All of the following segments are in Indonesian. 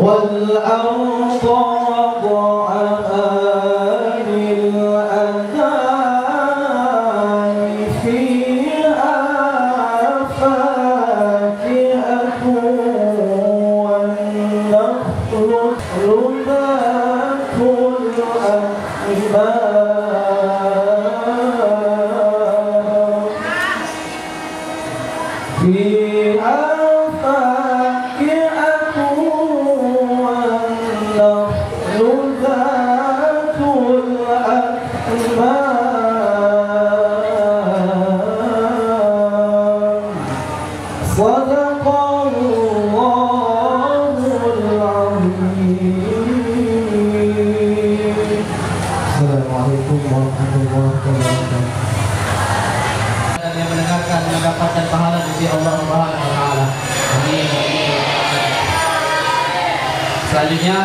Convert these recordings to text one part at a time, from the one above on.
والأرض وضعها للأنام فيها فاكهة والنخل ذات الأكمام فيها فاكهة والنخل ذات الأكمام صدق الله العظيم. Assalamualaikum warahmatullahi wabarakatuh. Dan yang mendengarkan mendapatkan pahala di sisi Allah Subhanahu wa taala. Amin. Selanjutnya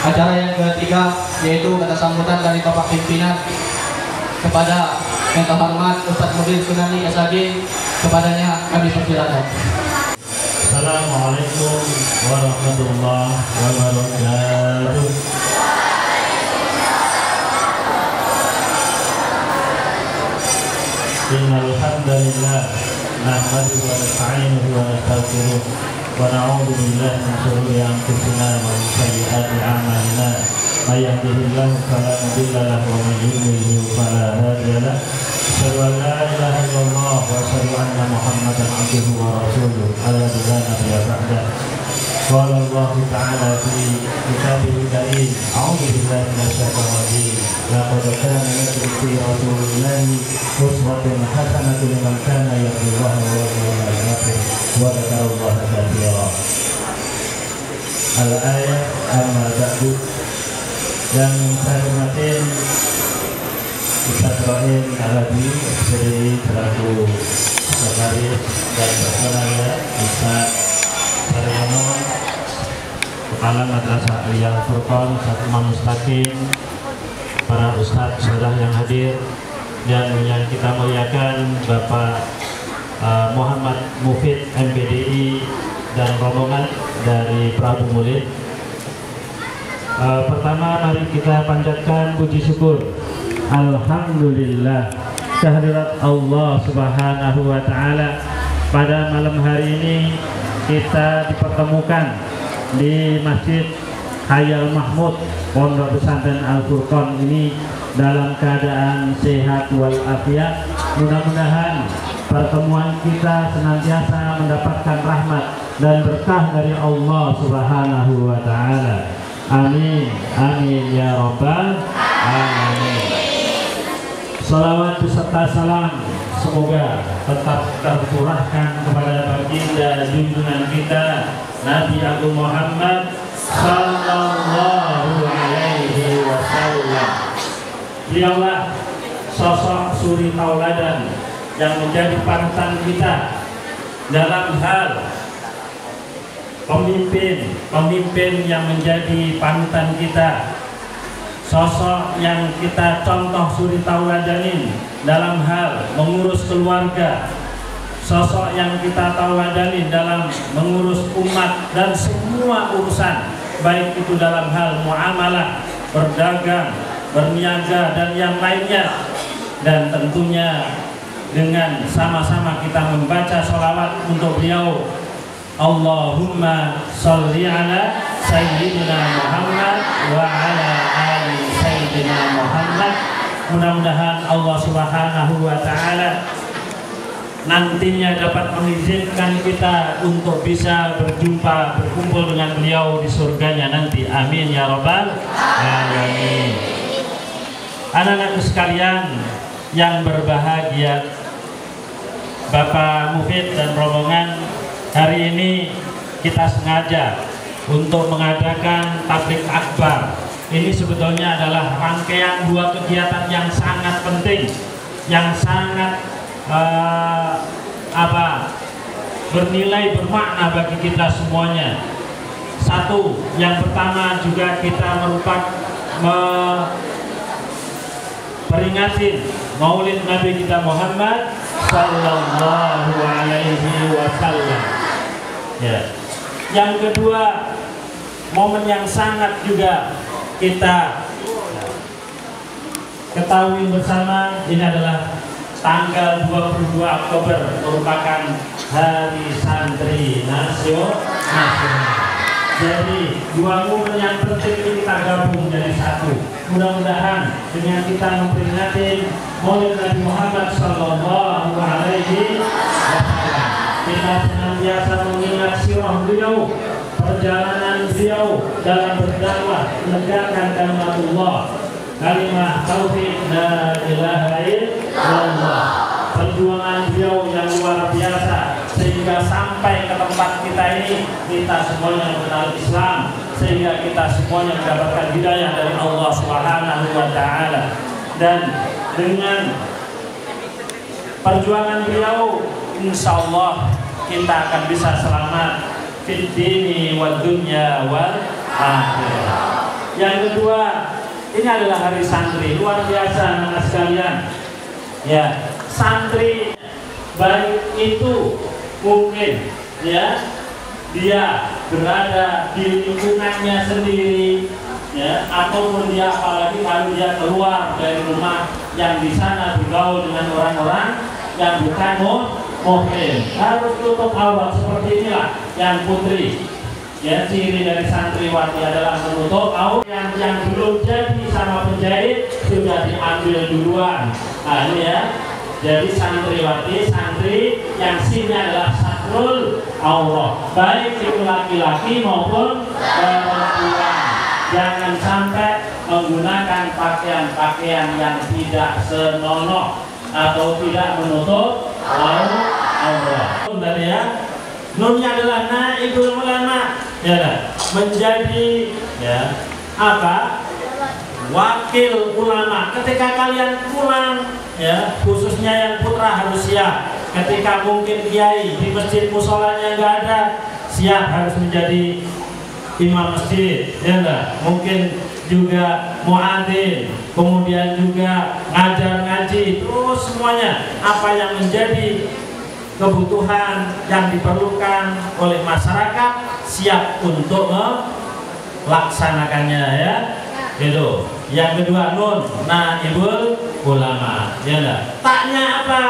acara yang ketiga yaitu kata sambutan dari Bapak Pimpinan kepada yang terhormat Ustadz Mudin Sunani SAG, kepadanya kami persilakan. Assalamualaikum warahmatullahi wabarakatuh. Innal hamdalillah nahmaduhu wa nasta'inuhu wa nastaghfiruh wa na'udzu billahi min shururi anfusina wa min sayyiati a'malina may yahdihillahu fala mudilla lahu wa may yudlil fala hadiya lahu asyhadu an la ilaha illallah wa asyhadu anna muhammadan abduhu wa rasuluh alladzi la nabiyya ba'dahu. Qala Allah ta'ala fi kitabihil karim a'udzu billahi minasy syaithanir rajim laqad kana lakum fi rasulillahi uswatun hasanatun liman kana yarjullaha wal yawmal akhir wa dzakarallaha katsiran. Al-ayat amma ba'du. Yang saya hormatin Ustaz Rahim Al-Hadi dari selaku sekretaris dan personalnya Ustaz Saryono, Kepala Madrasah Aliyah Furqan, Ustaz Imam Mustaqim, para Ustaz saudara yang hadir, dan yang kita muliakan Bapak Muhammad Mufid MPDI dan rombongan dari Prabu Mulid. Pertama mari kita panjatkan puji syukur. Alhamdulillah kehadirat Allah Subhanahu wa taala pada malam hari ini kita dipertemukan di Masjid Khayal Mahmud Pondok Pesantren Al-Furqan ini dalam keadaan sehat walafiat. Mudah-mudahan pertemuan kita senantiasa mendapatkan rahmat dan berkah dari Allah Subhanahu wa taala. Amin amin ya rabbal alamin. Salawat beserta salam semoga tetap tercurahkan kepada baginda junjungan kita Nabi Agung Muhammad sallallahu alaihi wasallam. Beliaulah sosok suri tauladan yang menjadi panutan kita dalam hal pemimpin yang menjadi panutan kita, sosok yang kita contoh suri tauladanin dalam hal mengurus keluarga, sosok yang kita tauladanin dalam mengurus umat dan semua urusan, baik itu dalam hal muamalah, berdagang, berniaga dan yang lainnya. Dan tentunya dengan sama-sama kita membaca sholawat untuk beliau. Allahumma sholli ala Sayyidina Muhammad wa ala ali Sayyidina Muhammad. Mudah-mudahan Allah Subhanahu wa ta'ala nantinya dapat mengizinkan kita untuk bisa berkumpul dengan beliau di surganya nanti. Amin ya rabbal alamin. Anak-anak sekalian yang berbahagia, Bapak Mufid dan rombongan, hari ini kita sengaja untuk mengadakan tablik akbar. Ini sebetulnya adalah rangkaian dua kegiatan yang sangat penting, yang sangat bernilai, bermakna bagi kita semuanya. Satu, yang pertama juga kita peringati Maulid Nabi kita Muhammad sallallahu alaihi wasallam. Ya. Yang kedua, momen yang sangat juga kita ketahui bersama, ini adalah tanggal 22 Oktober merupakan Hari Santri Nasional. Jadi dua momen yang penting ini kita gabung jadi satu. Mudah-mudahan dengan kita memperingati Maulid Nabi Muhammad Sallallahu Alaihi Wasallam, kita senantiasa mengingat sirah beliau, perjalanan beliau dalam berdakwah menegakkan kalimatullah, kalimat tauhid la ilaha illallah, perjuangan beliau yang luar biasa sehingga sampai ke tempat kita ini kita semuanya mengenal Islam, sehingga kita semuanya mendapatkan hidayah dari Allah Subhanahu wa taala. Dan dengan perjuangan beliau insya Allah kita akan bisa selamat fid dini wad dunya wal akhirah. Yang kedua, ini adalah hari santri, luar biasa anak sekalian. Ya, santri baik itu mungkin ya dia berada di lingkungannya sendiri ya, ataupun dia apalagi kalau dia keluar dari rumah yang di sana bergaul dengan orang-orang yang bukan muslim, harus tutup aurat seperti inilah yang putri. Ya, ciri dari santriwati adalah menutup aurat. Yang belum jadi sama penjahit sudah diambil duluan. Nah ini ya, jadi santriwati, santri yang sinnya adalah satrul aurat, baik itu laki-laki maupun perempuan. Jangan sampai menggunakan pakaian-pakaian yang tidak senonoh atau tidak menutup aurat. Tadi ya, nunnya adalah naibul ulama, ya, menjadi ya apa? Wakil ulama. Ketika kalian pulang ya, khususnya yang putra harus siap. Ketika mungkin kiai di masjid musolanya nggak ada, siap harus menjadi imam masjid, ya enggak? Mungkin juga muadzin, kemudian juga ngajar ngaji, terus semuanya apa yang menjadi kebutuhan yang diperlukan oleh masyarakat siap untuk melaksanakannya ya. Gitu. Yang kedua nun naibul ulama, ya enggak? Taknya apa?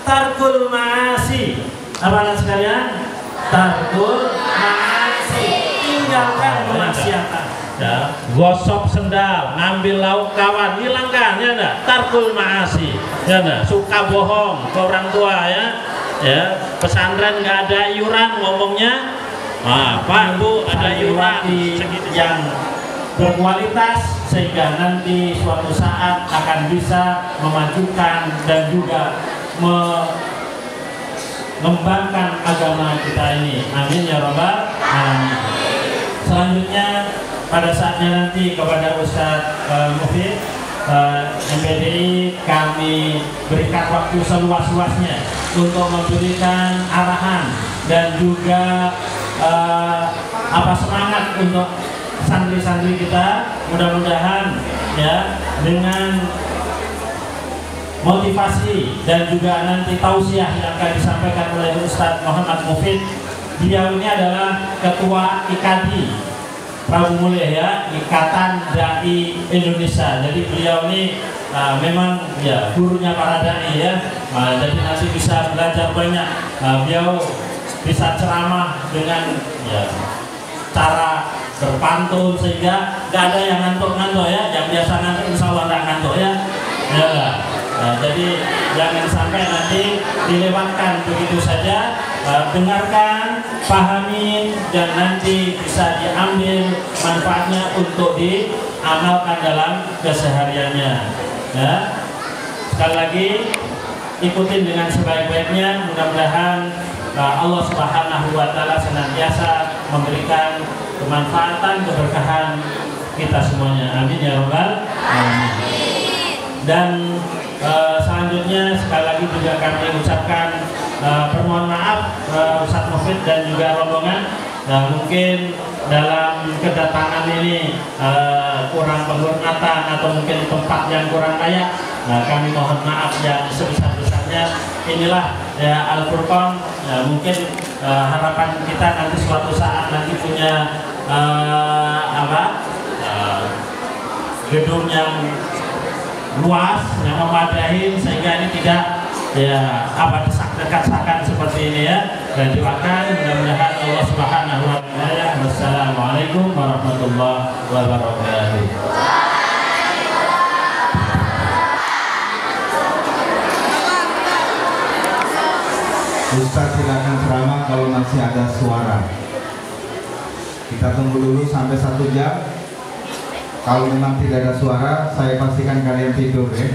Tarkul ma'asi. Apa sekalian? Tarkul ma'asi. Tinggalkan kemaksiatan. Ya, gosok sendal, ngambil lauk kawan, hilangkan, ya enggak? Tarkul ma'asi. Ya enggak? Suka bohong ke orang tua ya. Ya, pesantren nggak ada iuran ngomongnya. Pak Bu ada iuran yang berkualitas sehingga nanti suatu saat akan bisa memajukan dan juga mengembangkan agama kita ini. Amin ya rabbal alamin. Selanjutnya pada saatnya nanti kepada Ustadz Mufid MPDI kami berikan waktu seluas-luasnya untuk memberikan arahan dan juga semangat untuk santri-santri kita. Mudah-mudahan ya dengan motivasi dan juga nanti tausiah yang akan disampaikan oleh Ustadz Muhammad Mufid. Beliau ini adalah ketua IKADI Prabu Mulih ya, Ikatan Dai Indonesia. Jadi beliau ini memang ya gurunya para dai ya. Jadi nanti bisa belajar banyak. Beliau bisa ceramah dengan ya cara berpantun sehingga nggak ada yang ngantuk-ngantuk ya. Yang biasa ngantuk insya Allah nggak ngantuk ya. Jadi jangan sampai nanti dilewatkan begitu saja. Dengarkan, pahami, dan nanti bisa diambil manfaatnya untuk diamalkan dalam kesehariannya. Ya. Sekali lagi ikutin dengan sebaik-baiknya. Mudah-mudahan Allah Subhanahu wa taala senantiasa memberikan kemanfaatan, keberkahan kita semuanya. Amin ya rabbal alamin. Dan selanjutnya sekali lagi juga kami ucapkan permohonan maaf Ustadz Mufid dan juga rombongan. Mungkin dalam kedatangan ini kurang penghormatan atau mungkin tempat yang kurang layak. Kami mohon maaf yang sebesar-besarnya. Inilah ya Al-Furqan. Mungkin harapan kita nanti suatu saat nanti punya gedung yang luas yang memadai sehingga ini tidak desak-desakan seperti ini ya. Dan doakan mudah-mudahan Allah Subhanahu wa taala. Wassalamualaikum warahmatullahi wabarakatuh. Ustaz silakan ceramah kalau masih ada suara. Kita tunggu dulu sampai 1 jam. Kalau memang tidak ada suara, saya pastikan kalian tidur ya.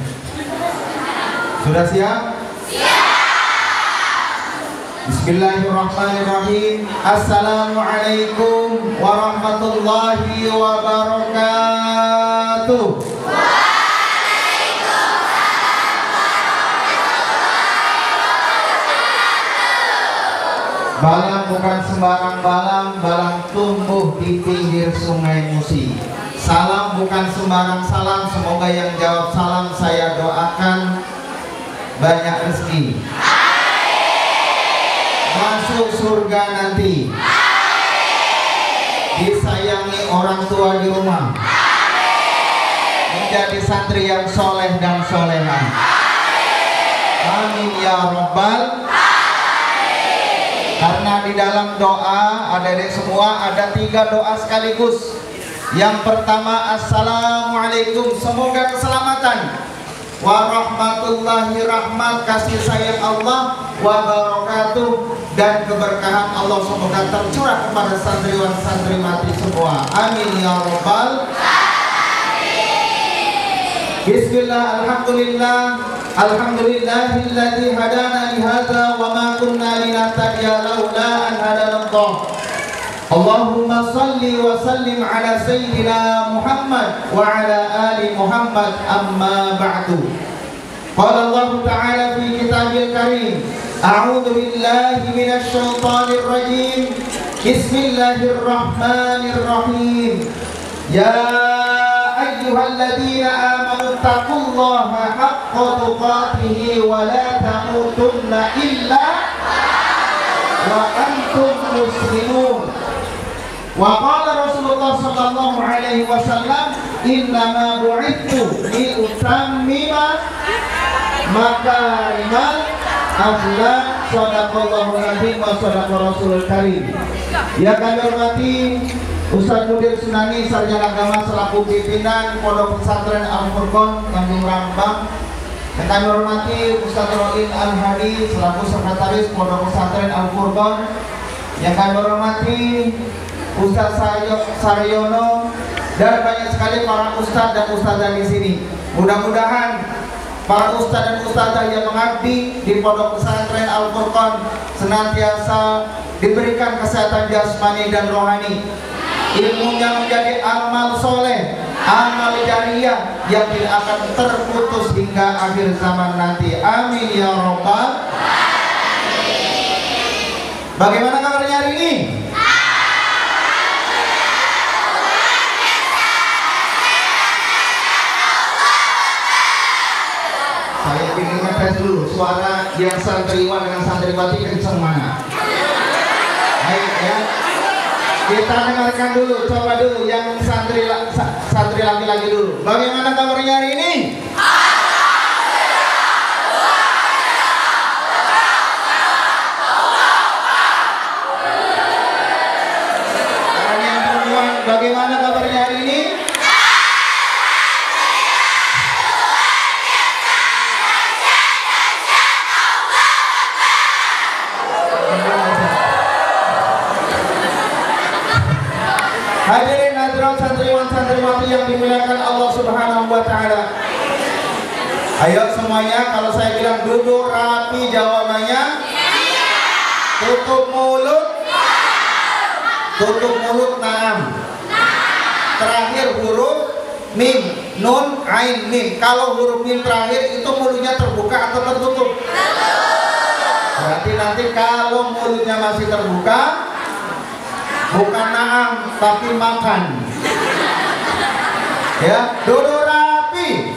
Sudah siap? Bismillahirrahmanirrahim. Assalamualaikum warahmatullahi wabarakatuh. Balang bukan sembarang balang, balang tumbuh di pinggir sungai Musi. Salam bukan sembarang salam, semoga yang jawab salam saya doakan banyak rezeki. Masuk surga nanti. Disayangi orang tua di rumah. Menjadi santri yang soleh dan solehah. Amin ya Rabbal. Karena di dalam doa adik-adik semua ada 3 doa sekaligus. Yang pertama, assalamualaikum, semoga keselamatan, warahmatullahi rahmat, kasih sayang Allah, wabarakatuh, dan keberkahan Allah semoga tercurah kepada santriwan santriwati semua. Amin ya Rabbal. Bismillah, alhamdulillah, alhamdulillahilladzi hadana lihadza wa ma kunna linahtadiya laula an hadanallah. Allahumma salli wa sallim ala sayyidina Muhammad wa ala ali Muhammad, amma ba'du. Qala Allah Ta'ala fi kitabil karim, a'udzu billahi minasy syaithanir rajim. Bismillahirrahmanirrahim. Ya ayyuhalladzina amanu taqullaha haqqa tuqatih wa la tamutunna illa wa antum muslimun. Wa qala Rasulullah sallallahu alaihi wasallam, innama bu'ithu li utammima makarimal akhlaq. Shadaqallahu alazim wa shadaqa rasulul karim. Ya kami hormati Ustaz Mudir Sunani, sarjana agama selaku pimpinan Pondok Pesantren Al-Furqan Tanjung Rambang. Yang kami hormati Ustaz Roin Al-Hadi selaku sekretaris Pondok Pesantren Al-Furqan. Yang kami hormati Ustaz Saryono dan banyak sekali para ustaz dan ustazah di sini. Mudah-mudahan para ustaz dan ustazah yang mengabdi di Pondok Pesantren Al-Furqan senantiasa diberikan kesehatan jasmani dan rohani. Ilmunya menjadi amal soleh, amal jariyah yang tidak akan terputus hingga akhir zaman nanti. Amin ya Rabbal. Bagaimana kabarnya hari ini? Saya ingin ngetes dulu suara yang santriwan dengan santriwati kenceng mana? Baik ya. Kita dengarkan dulu, coba dulu yang santri laki-laki dulu. Bagaimana kabarnya hari ini? Yang perempuan, bagaimana kabarnya hari ini? Hadirin hadirat santriwan santriwati yang dimuliakan Allah Subhanahu wa taala. Ayo semuanya, kalau saya bilang duduk rapi jawabannya. Tutup mulut. Tutup mulut, na'am. Terakhir huruf mim, nun, ain, mim. Kalau huruf mim terakhir itu mulutnya terbuka atau tertutup? Berarti nanti kalau mulutnya masih terbuka, bukan na'am tapi makan. Ya, duduk rapi.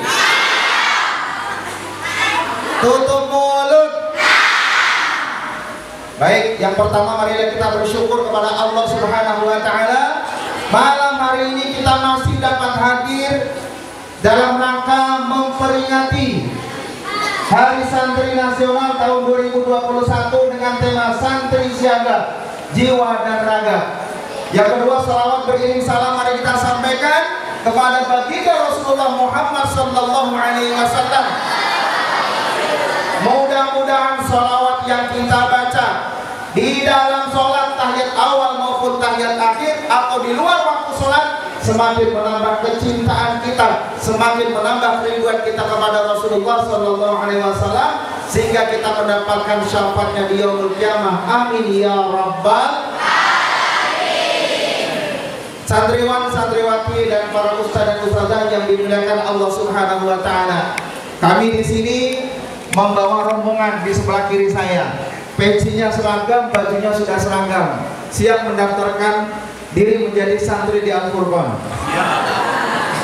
Tutup mulut. Baik, yang pertama marilah kita bersyukur kepada Allah Subhanahu wa taala Malam hari ini kita masih dapat hadir dalam rangka memperingati Hari Santri Nasional tahun 2021 dengan tema Santri Siaga, Jiwa dan Raga. Yang kedua, salawat beriring salam mari kita sampaikan kepada baginda Rasulullah Muhammad sallallahu alaihi wasallam. Mudah-mudahan salawat yang kita baca di dalam sholat tahiyat awal maupun tahiyat akhir atau di luar waktu sholat semakin menambah kecintaan kita, semakin menambah kerinduan kita kepada Rasulullah Sallallahu Alaihi Wasallam, sehingga kita mendapatkan syafaatnya di yaumul qiyamah. Amin ya rabbal alamin. Santriwan, santriwati dan para ustaz dan ustazah yang dimuliakan Allah Subhanahu Wa Taala, kami di sini membawa rombongan di sebelah kiri saya. Pensinya seragam, bajunya sudah seragam, siap mendaftarkan diri menjadi santri di Al-Furqan.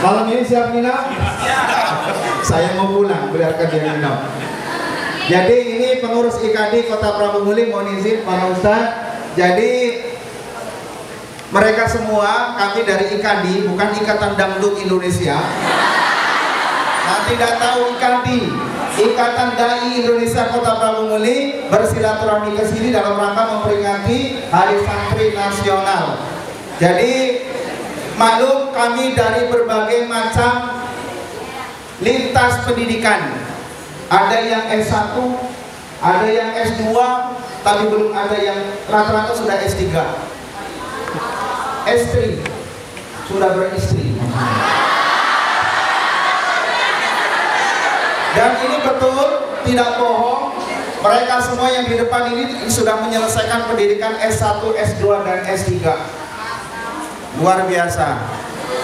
Malam ini siap nginap? Saya mau pulang, biarkan dia nginap. Jadi ini pengurus IKD Kota Prabumuli, mohon izin para ustaz. Jadi mereka semua, kami dari IKD, bukan Ikatan Dangdut Indonesia. Nah, tidak tahu IKD, Ikatan Dai Indonesia Kota Prabumuli bersilaturahmi ke sini dalam rangka memperingati Hari Santri Nasional. Jadi maklum kami dari berbagai macam lintas pendidikan. Ada yang S1, ada yang S2, tapi belum ada yang rata-rata sudah S3. S3 sudah beristri. Dan ini betul, tidak bohong, mereka semua yang di depan ini sudah menyelesaikan pendidikan S1, S2, dan S3. Luar biasa.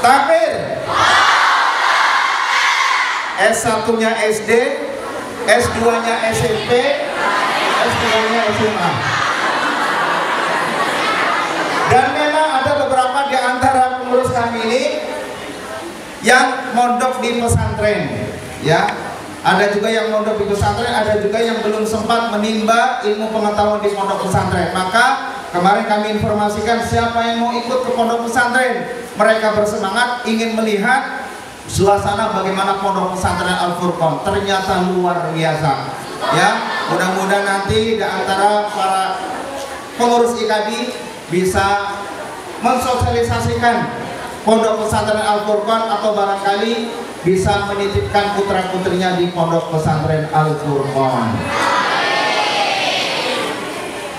Takbir. S1-nya SD, S2-nya SMP, S3-nya SMA. Dan memang ada beberapa di antara pengurus kami ini yang mondok di pesantren, ya. Ada juga yang mondok di pesantren, ada juga yang belum sempat menimba ilmu pengetahuan di pondok pesantren. Maka kemarin kami informasikan siapa yang mau ikut ke pondok pesantren. Mereka bersemangat ingin melihat suasana bagaimana pondok pesantren Al-Furqan. Ternyata luar biasa. Ya, mudah-mudahan nanti di antara para pengurus IKD bisa mensosialisasikan pondok pesantren Al-Furqan atau barangkali bisa menitipkan putra-putrinya di pondok pesantren Al-Furqan.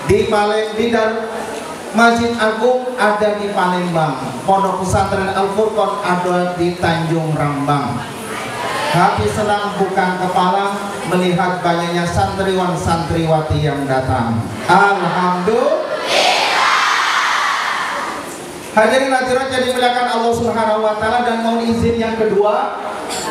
Di Masjid Agung ada di Palembang, pondok pesantren Al-Furqan ada di Tanjung Rambang. Hati senang bukan kepala melihat banyaknya santriwan santriwati yang datang. Alhamdulillah. Hadirin hadirat yang dimuliakan Allah Subhanahu wa taala, dan mohon izin yang kedua,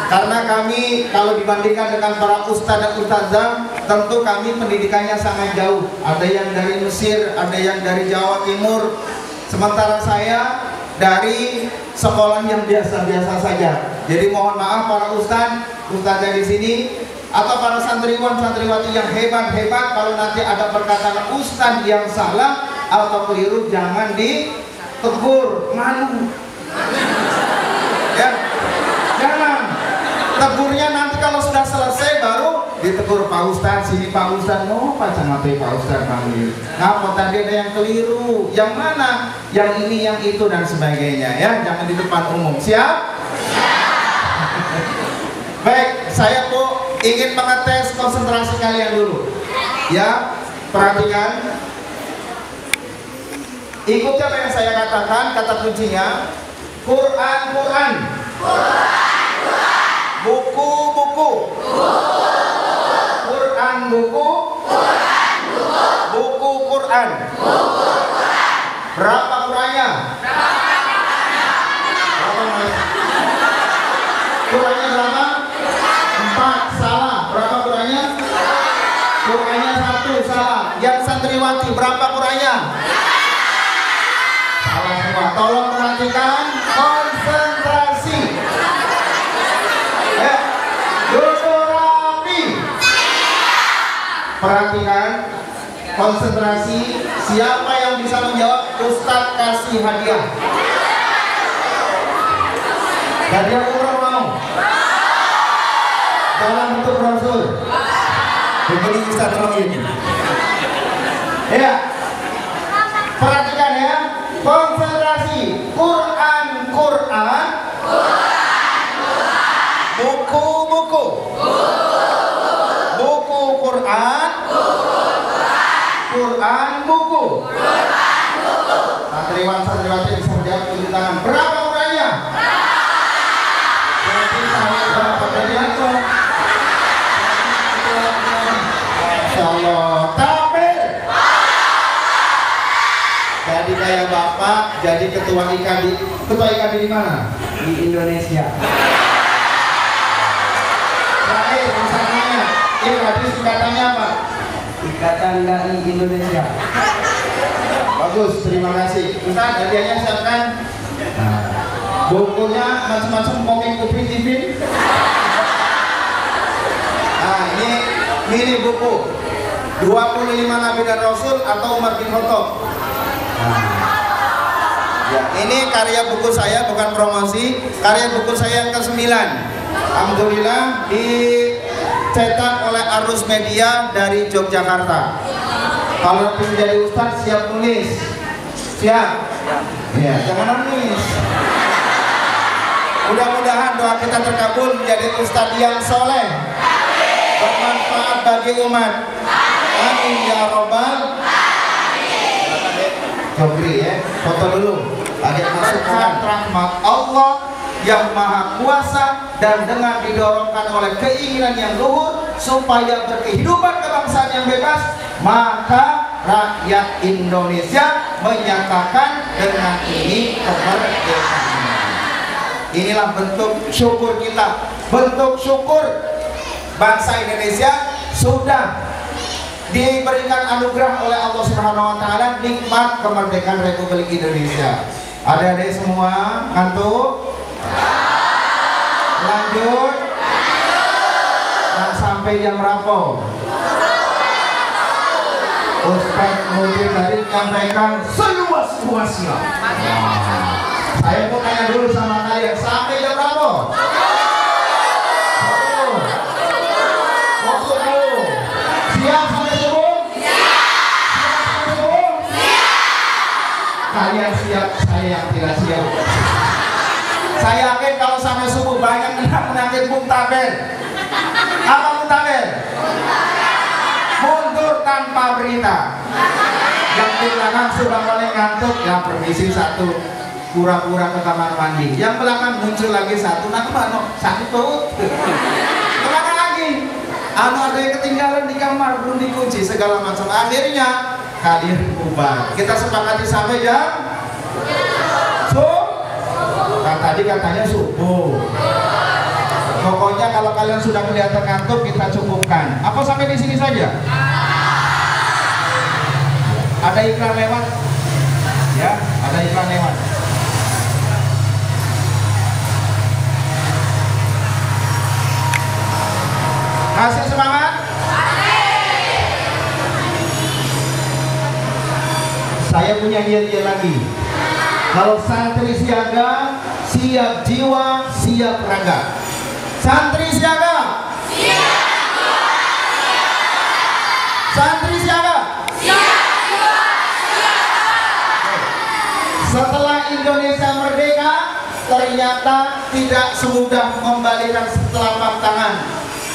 karena kami kalau dibandingkan dengan para ustaz dan ustazah, tentu kami pendidikannya sangat jauh. Ada yang dari Mesir, ada yang dari Jawa Timur. Sementara saya dari sekolah yang biasa-biasa saja. Jadi mohon maaf para ustaz, ustazah di sini atau para santriwan santriwati yang hebat-hebat, kalau nanti ada perkataan ustaz yang salah atau keliru jangan ditegur, malu. Ya, jangan. Tegurnya nanti kalau sudah selesai baru ditegur Pak Ustaz, sini Pak Ustaz, oh Pak Camate Pak Ustaz panggil. Ngapa tadi ada yang keliru? Yang mana? Yang ini, yang itu dan sebagainya, ya. Jangan di depan umum. Siap? Baik, saya tuh ingin mengetes konsentrasi kalian dulu. Ya, perhatikan. Ikuti apa yang saya katakan, kata kuncinya Quran, Quran, buku-buku, Quran, buku, buku Quran. Berapa Qurannya? Qurannya berapa? 4, salah. Berapa Qurannya? Qurannya 1, salah. Yang santriwati berapa Qurannya? Salah semua. Tolong perhatikan, konsentrasi. Duduk rapi. Perhatikan, konsentrasi. Siapa yang bisa menjawab, Ustaz kasih hadiah. Hadiah umroh mau? Dalam bentuk brosur. Begini Ustaz Rohim. Ya. Perhatikan ya. Konsentrasi. Quran. Buku. Buku Quran. Quran buku. Santriwan-santriwati bisa menjawab tunjuk tangan. Berapa urainya? Jadi saya berapa berapa? Insyaallah. Takbir. Jadi kayak bapak, jadi ketua IKD. Ketua IKD di mana? Di Indonesia. Terakhir misalnya, IKD singkatannya apa? Ikatan Dai Indonesia. Bagus, terima kasih. Ustaz, hadiahnya siapkan. Nah, bukunya macam-macam komik Upin Ipin. Nah, ini buku 25 Nabi dan Rasul atau Umar bin Khattab. Nah, ya, ini karya buku saya, bukan promosi. Karya buku saya yang ke-9. Alhamdulillah dicetak oleh Arus Media dari Yogyakarta. Kalau menjadi ustaz siap nulis, siap? Ya, jangan nulis. Mudah-mudahan doa kita terkabul menjadi ustaz yang soleh, bermanfaat bagi umat. Amin ya robbal. Jogri ya, foto dulu. Adik masukkan rahmat Allah yang maha kuasa dan dengan didorongkan oleh keinginan yang luhur supaya berkehidupan kebangsaan yang bebas, maka rakyat Indonesia menyatakan dengan ini kemerdekaan. Inilah bentuk syukur kita, bentuk syukur bangsa Indonesia sudah diberikan anugerah oleh Allah Subhanahu wa taala nikmat kemerdekaan Republik Indonesia. Adik-adik semua ngantuk? Lanjut. Nah, sampai jam berapa? Ustaz Mudir tadi menyampaikan seluas-luasnya. Saya mau tanya dulu sama kalian, sampai jam berapa? Siap sampai subuh? Kalian siap, saya yang tidak siap. Saya yakin kalau sampai subuh banyak penyakit muntaber. Apa muntaber? Mundur tanpa berita. Yang di belakang sudah mulai ngantuk, ya permisi satu, pura-pura ke kamar mandi. Yang belakang muncul lagi satu, nah kemana? Sakit. Kemana lagi? Ada yang ketinggalan di kamar, belum dikunci segala macam. Akhirnya kalian bubar. Kita sepakati sampai jam kan tadi katanya subuh. Pokoknya kalau kalian sudah kelihatan ngantuk, kita cukupkan. Apa sampai di sini saja? Ada iklan lewat? Ya, ada iklan lewat. Kasih semangat. Saya punya yel-yel lagi. Kalau santri siaga, siap jiwa, siap raga. Santri siaga, siap jiwa, santri siaga, siap jiwa, siap. Setelah Indonesia merdeka, ternyata tidak semudah membalikan telapak tangan.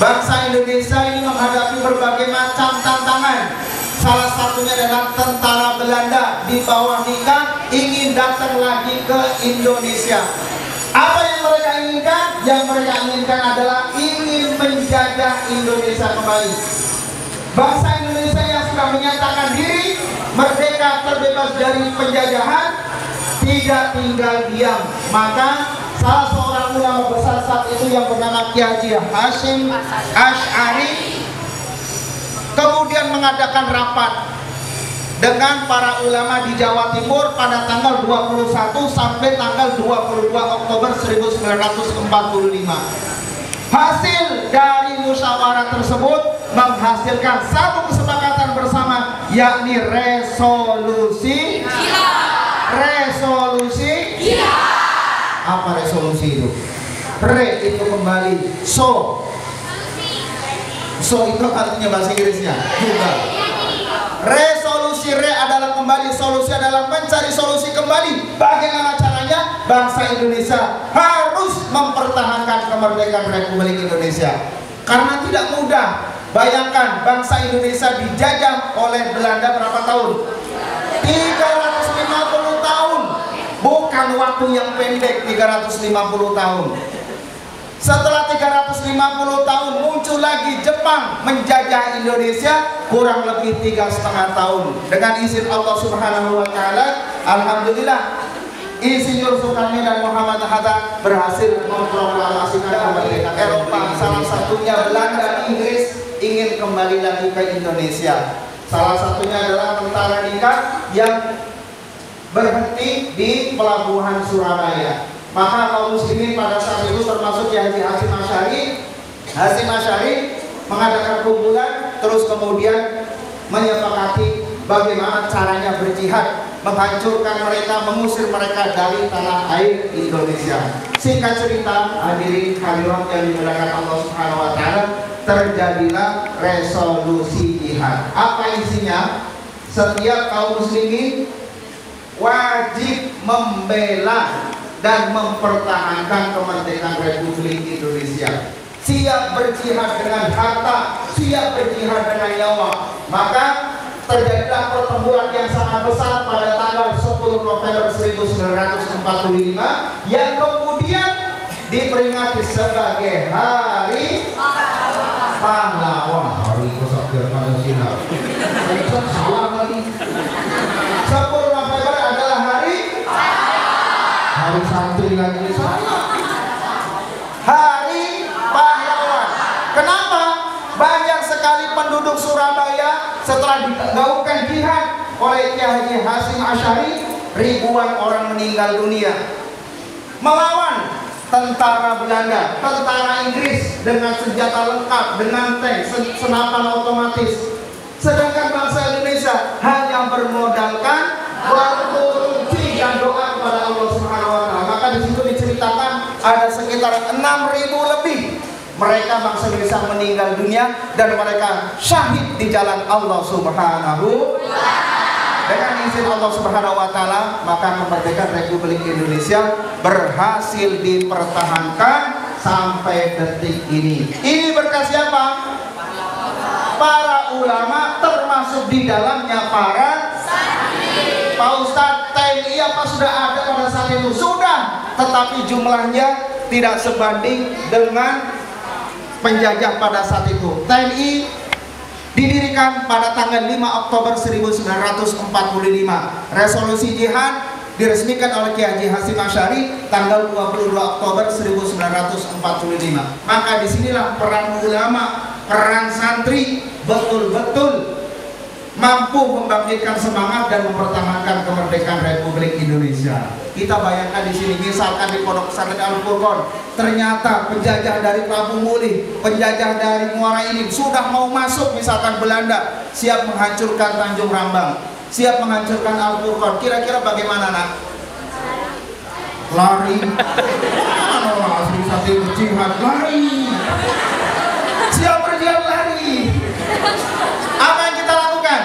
Bangsa Indonesia ini menghadapi berbagai macam tantangan. Salah satunya adalah tentara Belanda di bawah nikah ingin datang lagi ke Indonesia. Apa yang mereka inginkan? Yang mereka inginkan adalah ingin menjajah Indonesia kembali. Bangsa Indonesia yang sudah menyatakan diri merdeka terbebas dari penjajahan tidak tinggal diam. Maka salah seorang ulama besar saat itu yang bernama Kiai Haji Hasyim Asy'ari kemudian mengadakan rapat dengan para ulama di Jawa Timur pada tanggal 21 sampai tanggal 22 Oktober 1945. Hasil dari musyawarah tersebut menghasilkan satu kesepakatan bersama, yakni resolusi jihad. Resolusi jihad. Apa resolusi itu? Re itu kembali. So itu artinya bahasa Inggrisnya juga. Resolusi re adalah kembali, solusi adalah mencari solusi kembali. Bagaimana caranya? Bangsa Indonesia harus mempertahankan kemerdekaan Republik Indonesia. Karena tidak mudah. Bayangkan bangsa Indonesia dijajah oleh Belanda berapa tahun? 350 tahun. Bukan waktu yang pendek, 350 tahun. Setelah 350 tahun muncul lagi Jepang menjajah Indonesia kurang lebih 3,5 tahun. Dengan izin Allah Subhanahu wa taala, alhamdulillah Insinyur Soekarno dan Muhammad Hatta berhasil memproklamasikan kemerdekaan Eropa. Salah satunya Belanda, Inggris ingin kembali lagi ke Indonesia. Salah satunya adalah tentara Nikah yang berhenti di pelabuhan Surabaya. Maka kaum muslimin pada saat itu termasuk Haji Hasyim Asy'ari mengadakan kumpulan, terus kemudian menyepakati bagaimana caranya berjihad, menghancurkan mereka, mengusir mereka dari tanah air Indonesia. Singkat cerita, hadirin hadirat yang dimuliakan Allah Subhanahu wa taala, terjadilah resolusi jihad. Apa isinya? Setiap kaum muslimin wajib membela dan mempertahankan kemerdekaan Republik Indonesia. Siap berjihad dengan harta, siap berjihad dengan nyawa. Maka terjadilah pertempuran yang sangat besar pada tanggal 10 November 1945 yang kemudian diperingati sebagai Hari Pahlawan. Hari Kesaktian Pancasila. Salah lagi. 10 November adalah hari santri lagi. Hari Pahlawan. Kenapa? Banyak sekali penduduk Surabaya setelah digaungkan jihad oleh Haji Hasyim Asy'ari, ribuan orang meninggal dunia melawan tentara Belanda, tentara Inggris dengan senjata lengkap, dengan tank, senapan otomatis. Sedangkan bangsa Indonesia hanya bermodalkan berkunci dan doa kepada Allah Subhanahu wa taala. Maka di situ diceritakan ada sekitar 6.000 lebih mereka bangsa Indonesia meninggal dunia dan mereka syahid di jalan Allah Subhanahu. Dengan izin Allah Subhanahu wa taala, maka kemerdekaan Republik Indonesia berhasil dipertahankan sampai detik ini. Ini berkat siapa? Para ulama, termasuk di dalamnya para Pak Ustadz, TNI apa sudah ada pada saat itu? Sudah, tetapi jumlahnya tidak sebanding dengan penjajah pada saat itu. TNI didirikan pada tanggal 5 Oktober 1945. Resolusi jihad diresmikan oleh Haji Hasyim Asy'ari tanggal 22 Oktober 1945. Maka disinilah peran ulama, peran santri betul-betul mampu membangkitkan semangat dan mempertahankan kemerdekaan Republik Indonesia. Kita bayangkan di sini, misalkan di Pondok Pesantren Al-Furqan, ternyata penjajah dari Prabu Muli, penjajah dari Muara Enim sudah mau masuk, misalkan Belanda siap menghancurkan Tanjung Rambang, siap menghancurkan Al-Furqan. Kira-kira bagaimana, nak? Lari. Mana orang asli satu berjihad, lari. Siap berjihad, lari. Apa yang kita lakukan?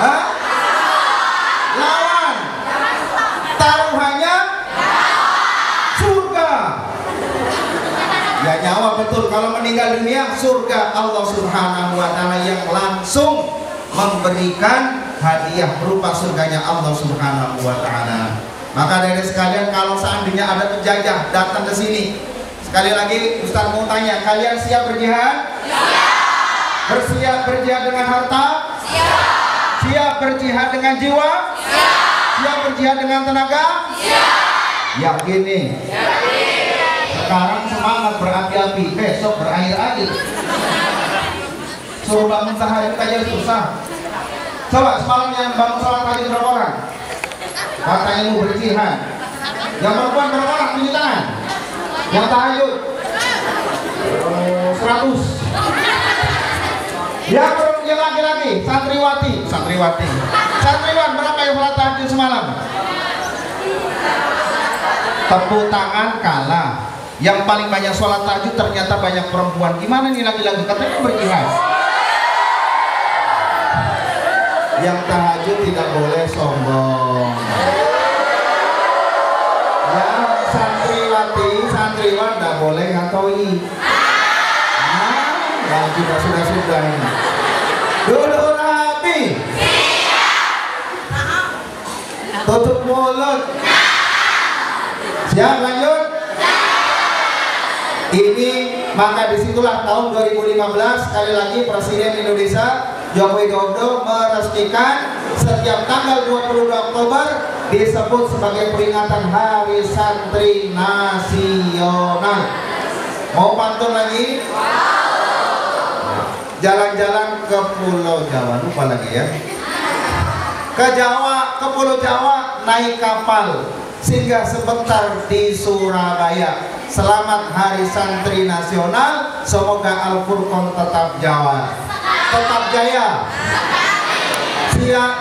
Hah? Lawan. Taruhannya surga. Ya nyawa betul. Kalau meninggal dunia, surga Allah Subhanahu wa taala yang langsung memberikan hadiah berupa surganya Allah Subhanahu wa taala. Maka dari sekalian, kalau seandainya ada penjajah datang ke sini, sekali lagi Ustaz mau tanya, kalian siap berjihad? Bersiap berjihad dengan harta? Siap. Siap berjihad dengan jiwa? Siap. Siap berjihad dengan tenaga? Siap. Yakin nih? Yakin. Sekarang semangat berapi-api, besok berair-air. Suruh bangun tahajud aja susah. Coba semalam yang bangun salat tahajud berapa orang? Katanya mau berjihad. Yang perempuan berapa orang? Tunjuk tangan. Yang tahajud 100. Yang laki-laki, santriwan berapa yang sholat tahajud semalam? Tepuk tangan kalah. Yang paling banyak sholat tahajud ternyata banyak perempuan. Gimana nih laki-laki? Katanya berjihad. Yang tahajud tidak boleh sombong. Yang santriwati, santriwan tidak boleh ngatoi. Nah, juga sudah ini. Duduk rapi. Tutup mulut. Siap, lanjut. Ini maka disitulah tahun 2015 sekali lagi Presiden Indonesia Joko Widodo meresmikan setiap tanggal 22 Oktober disebut sebagai peringatan Hari Santri Nasional. Mau pantun lagi? Jalan-jalan ke Pulau Jawa, lupa lagi ya. Ke Jawa, ke Pulau Jawa naik kapal, singgah sebentar di Surabaya. Selamat Hari Santri Nasional. Semoga Al-Furqan tetap Jawa, tetap jaya, siap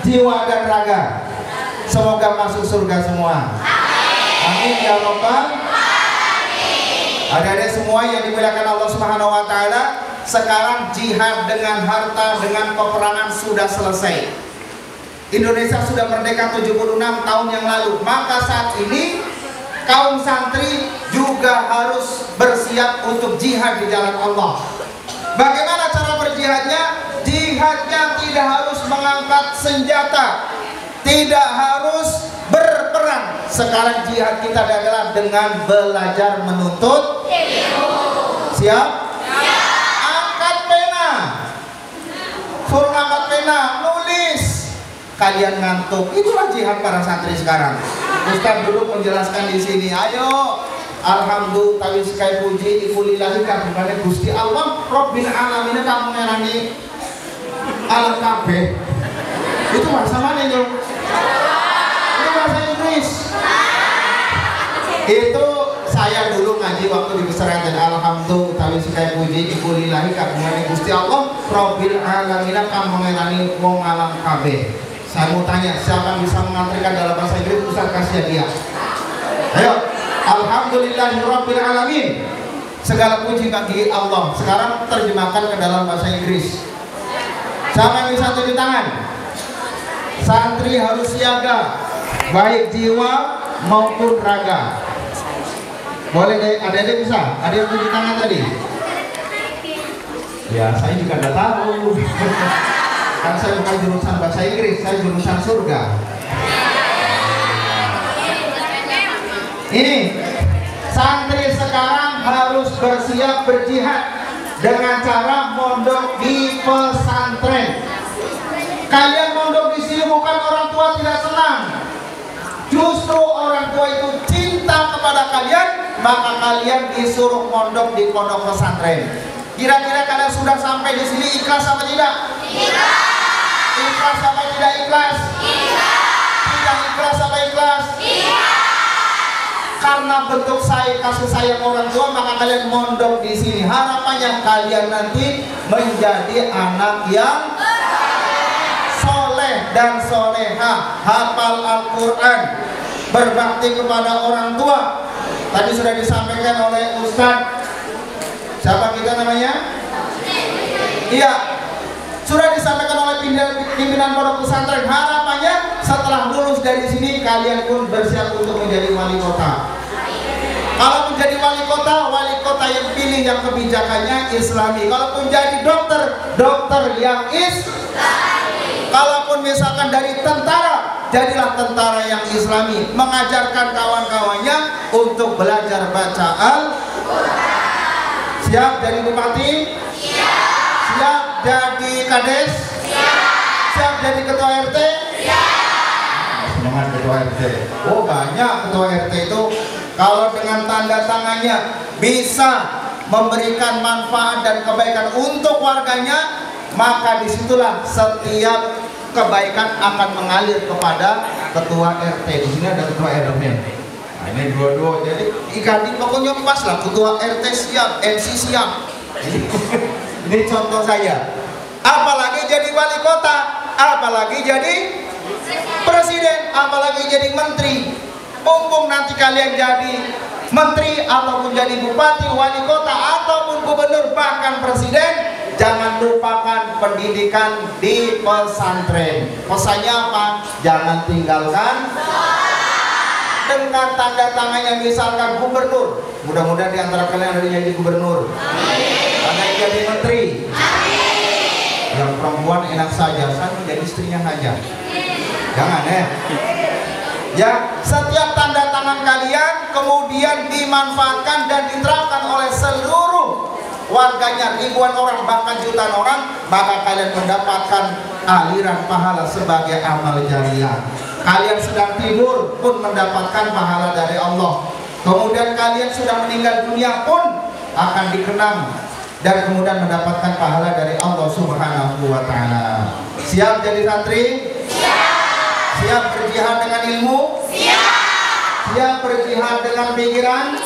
jiwa dan raga. Semoga masuk surga semua. Amin ya Rabbal. Adik-adik semua yang dimuliakan Allah Subhanahu wa taala, sekarang jihad dengan harta, dengan peperangan sudah selesai. Indonesia sudah merdeka 76 tahun yang lalu. Maka saat ini kaum santri juga harus bersiap untuk jihad di jalan Allah. Bagaimana cara berjihadnya? Jihadnya tidak harus mengangkat senjata, tidak harus berperang. Sekarang jihad kita adalah dengan belajar menuntut ilmu. Siap? Angkat pena. Suruh angkat pena, nulis. Kalian ngantuk. Itulah jihad para santri sekarang. Ustaz dulu menjelaskan di sini. Ayo, alhamdulillah tawis kai puji ikulillahi kabeh Gusti Allah Rabbil alamin kamu ngerani alam kabeh. Itu bahasa mana itu? Itu bahasa Inggris. Itu saya dulu ngaji waktu di pesantren. Alhamdulillah tawis kai puji ikulillahi kabeh Gusti Allah Rabbil alamin kamu ngerani wong alam kabeh. Saya mau tanya, siapa yang bisa mengantarkan dalam bahasa Inggris? Ustaz kasih dia. Ayo, alhamdulillahirabbil alamin. Segala puji bagi Allah. Sekarang terjemahkan ke dalam bahasa Inggris. Siapa yang bisa tunjuk tangan? Santri harus siaga, baik jiwa maupun raga. Boleh deh, ada bisa? Ada yang tunjuk tangan tadi? Ya, saya juga tidak tahu. Kan saya bukan jurusan bahasa Inggris, saya jurusan surga. Ini santri sekarang harus bersiap berjihad dengan cara mondok di pesantren. Kalian mondok di sini bukan orang tua tidak senang, justru orang tua itu cinta kepada kalian, maka kalian disuruh mondok di pondok pesantren. Kira-kira kalian sudah sampai di sini ikhlas apa tidak? Ikhlas. Ikhlas apa tidak ikhlas? Ikhlas. Tidak ikhlas apa ikhlas? Ikhlas. Karena bentuk saya kasih sayang orang tua, maka kalian mondok di sini. Harapannya kalian nanti menjadi anak yang soleh dan soleha, hafal Al-Quran, berbakti kepada orang tua. Tadi sudah disampaikan oleh Ustadz. Siapa kita namanya? Iya, sudah disampaikan oleh pimpinan pondok pesantren. Harapannya setelah lulus dari sini kalian pun bersiap untuk menjadi wali kota. Kalau menjadi wali kota yang pilih yang kebijakannya Islami. Kalaupun jadi dokter yang Islami. Kalaupun misalkan dari tentara, jadilah tentara yang Islami, mengajarkan kawan-kawannya untuk belajar baca Al-Quran. Siap jadi bupati? Siap. Siap jadi kades? Siap. Siap jadi ketua RT? Siap. Semangat ketua RT. Oh banyak ketua RT itu kalau dengan tanda tangannya bisa memberikan manfaat dan kebaikan untuk warganya, maka disitulah setiap kebaikan akan mengalir kepada ketua RT. Di sini ada ketua RT. Nah, ini dua-dua, jadi ikan pokoknya pas lah. Ketua RT siap, MC siap. Ini contoh saya. Apalagi jadi wali kota, apalagi jadi presiden, apalagi jadi menteri. mumpung nanti kalian jadi menteri ataupun jadi bupati, wali kota ataupun gubernur bahkan presiden, jangan lupakan pendidikan di pesantren. Pesannya apa? Jangan tinggalkan dengan tanda tangan yang misalkan gubernur. Mudah-mudahan di antara kalian ada yang jadi gubernur, ada yang jadi menteri. Yang perempuan enak saja, saya menjadi istrinya saja. Jangan ya. Ya, setiap tanda tangan kalian kemudian dimanfaatkan dan diterapkan oleh seluruh warganya, ribuan orang bahkan jutaan orang, maka kalian mendapatkan aliran pahala sebagai amal jariah. Kalian sedang tidur pun mendapatkan pahala dari Allah. Kemudian kalian sudah meninggal dunia pun akan dikenang dan kemudian mendapatkan pahala dari Allah Subhanahu wa taala. Siap jadi santri? Siap berjihad dengan ilmu? Siap berjihad dengan pikiran?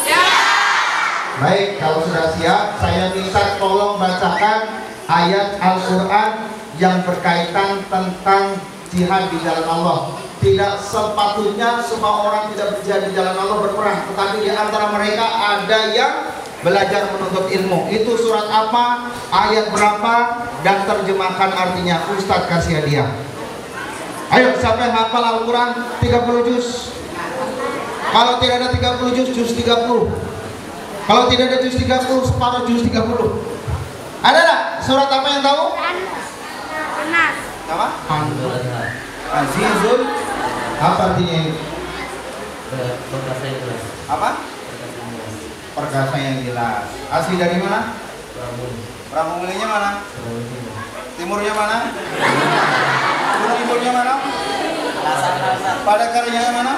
Baik, kalau sudah siap, saya minta tolong bacakan ayat Al-Quran yang berkaitan tentang jihad di jalan Allah. Tidak sepatutnya semua orang tidak berjihad di jalan Allah berperang, tetapi di antara mereka ada yang belajar menuntut ilmu. Itu surat apa, ayat berapa, dan terjemahkan artinya. Ustadz kasih hadiah. Ayo, siapa yang hafal Al-Quran 30 juz? Kalau tidak ada 30 juz, juz 30. Kalau tidak ada juz 30, separuh juz 30. Ada tak? Surat apa yang tahu? Anas. Apa? Azizul. Apa artinya ini? Perkasa yang jelas. Apa? Perkasa yang jelas. Asli dari mana? Pramu mulainya mana? Timurnya mana? Gunung ibunya mana? Pada karyanya mana?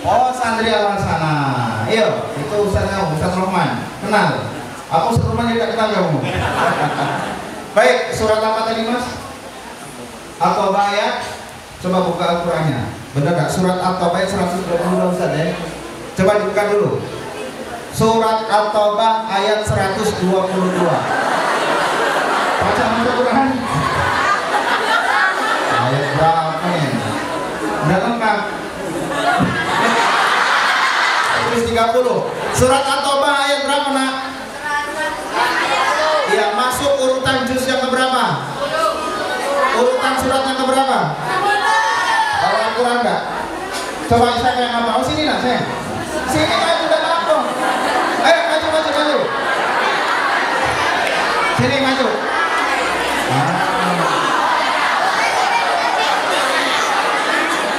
Oh, santri Al-Hasanah. Ayo, itu Ustaznya Ustaz Rahman. Kenal? Aku Ustaz Rahman tidak kenal kamu. Baik, surat apa tadi Mas? At-Taubah ayat. Coba buka Al-Qur'annya. Benar gak? Surat At-Taubah 122 Ustaz ya. Coba dibuka dulu. Surat At-Taubah ayat 122. Baca Al-Qur'an. Ayat berapa ya? Udah lengkap. 130. Surat At-Taubah ayat berapa nak? Ya, masuk urutan juz yang keberapa? Urutan surat yang keberapa? Kalau Al-Quran enggak? Coba saya yang apa? Oh sini nak saya. Sini maju dan apa? Ayo maju. Sini maju.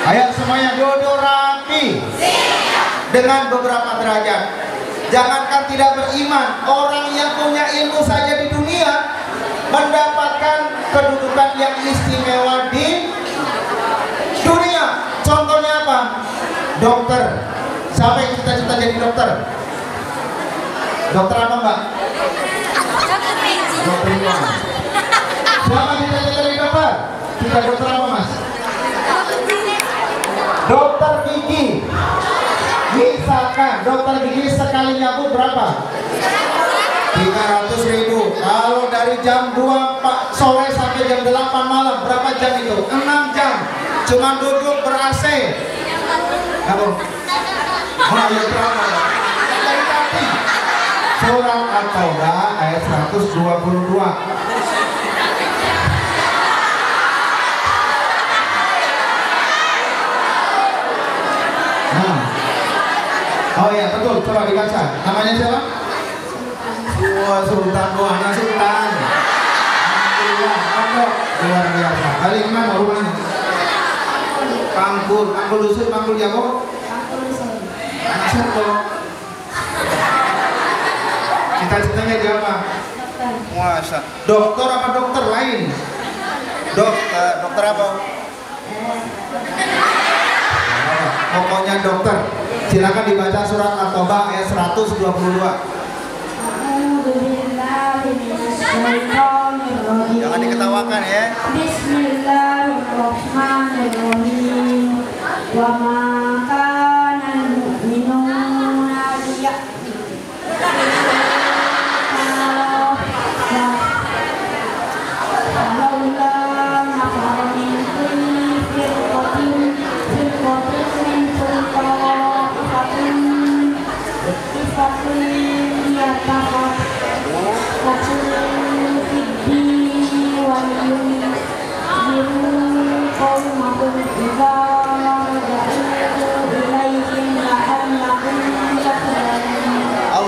Ayo semuanya duduk rapi. Dengan beberapa derajat. Jangankan tidak beriman, orang yang punya ilmu saja di dunia mendapatkan kedudukan yang istimewa di dunia. Contohnya apa? Dokter. Siapa yang cita-cita jadi dokter? Dokter apa mbak? Dokter Iwan. Siapa yang cita-cita jadi dokter? Kita dokter apa mas? Dokter gigi. Misalkan dokter gigi sekali nyapu berapa? 300.000. Kalau dari jam 2 sore sampai jam 8 malam berapa jam itu? 6 jam. Cuma duduk ber-AC. Kamu? Oh ya berapa? Dari tadi. Surat At-Taubah ayat 122. Oh ya betul, coba dibaca. Namanya siapa? Wah Sultan, anak Sultan. Alhamdulillah, pondok luar biasa. Kali mana rumahnya? Pangkul Dusun, Pangkul Jago. Anak siapa? Cita-citanya dia apa? Masa dokter apa dokter lain? Dokter apa? Pokoknya dokter. Silakan dibaca surat At-Taubah ayat 122. Jangan diketawakan ya. Bismillahirrahmanirrahim. Wa ma kana al-mu'minuna liya'lamu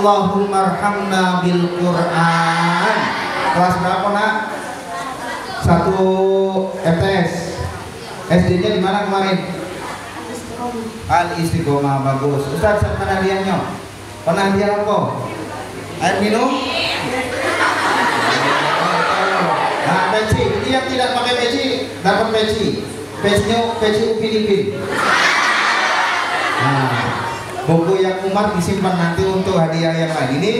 Allahumma arhamna bil Quran. Kelas berapa nak? 1 FTS. SD-nya di mana kemarin? Al Istiqomah, bagus. Ustaz, mana hadiahnya? Pernah hadiah apa? Air minum? Nah, peci. Ini yang tidak pakai peci dapat peci. Pecinya peci Upin Ipin. Nah, buku yang Umar disimpan nanti untuk hadiah yang lain ini.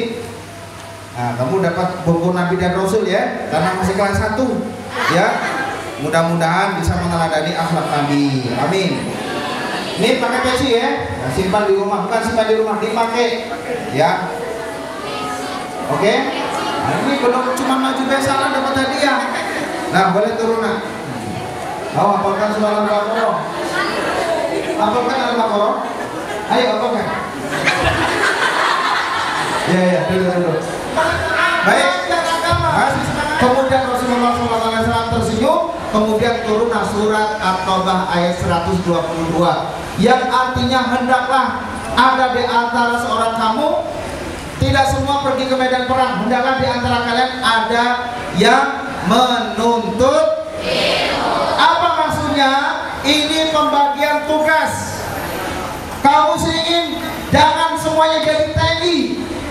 Nah, kamu dapat buku Nabi dan Rasul ya, karena masih kelas 1 ya. Mudah-mudahan bisa meneladani akhlak Nabi. Amin. Ini pakai peci ya, nah, simpan di rumah, bukan simpan di rumah, dipakai ya. Oke. Nah, ini belum cuma maju besaran dapat hadiah. Nah, boleh turun nak. Hafalkan surah Al-Baqarah. Hafalkan Al-Baqarah. Ayo hafalkan. Ya, duduk. Baik. Kemudian Rasulullah SAW tersenyum, kemudian turun surat At-Taubah ayat 122 yang artinya hendaklah ada di antara seorang kamu, tidak semua pergi ke medan perang, hendaklah di antara kalian ada yang menuntut ilmu. Apa maksudnya? Ini pembagian tugas. Kaum muslimin jangan semuanya jadi TNI,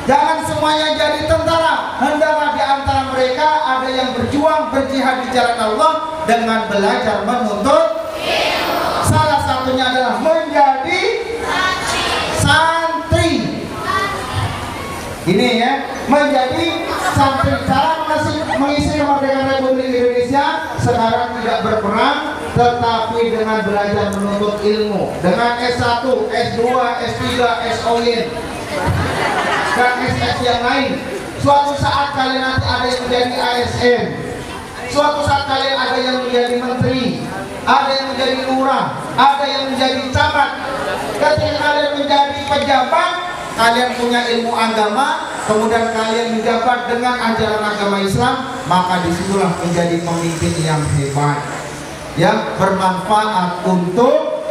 jangan semuanya jadi tentara. Hendaklah di antara mereka ada yang berjuang, berjihad di jalan Allah dengan belajar menuntut ilmu. Salah satunya adalah menjadi santri. Ini ya, menjadi santri. Cara mengisi kemerdekaan Republik Indonesia sekarang tidak berperang, tetapi dengan belajar menuntut ilmu, dengan S1, S2, S3, SOY dan SS yang lain. Suatu saat kalian nanti ada yang menjadi ASN, suatu saat kalian ada yang menjadi menteri, ada yang menjadi lurah, ada yang menjadi camat. Ketika kalian menjadi pejabat, kalian punya ilmu agama, kemudian kalian menjabat dengan ajaran agama Islam, maka disitulah menjadi pemimpin yang hebat, yang bermanfaat untuk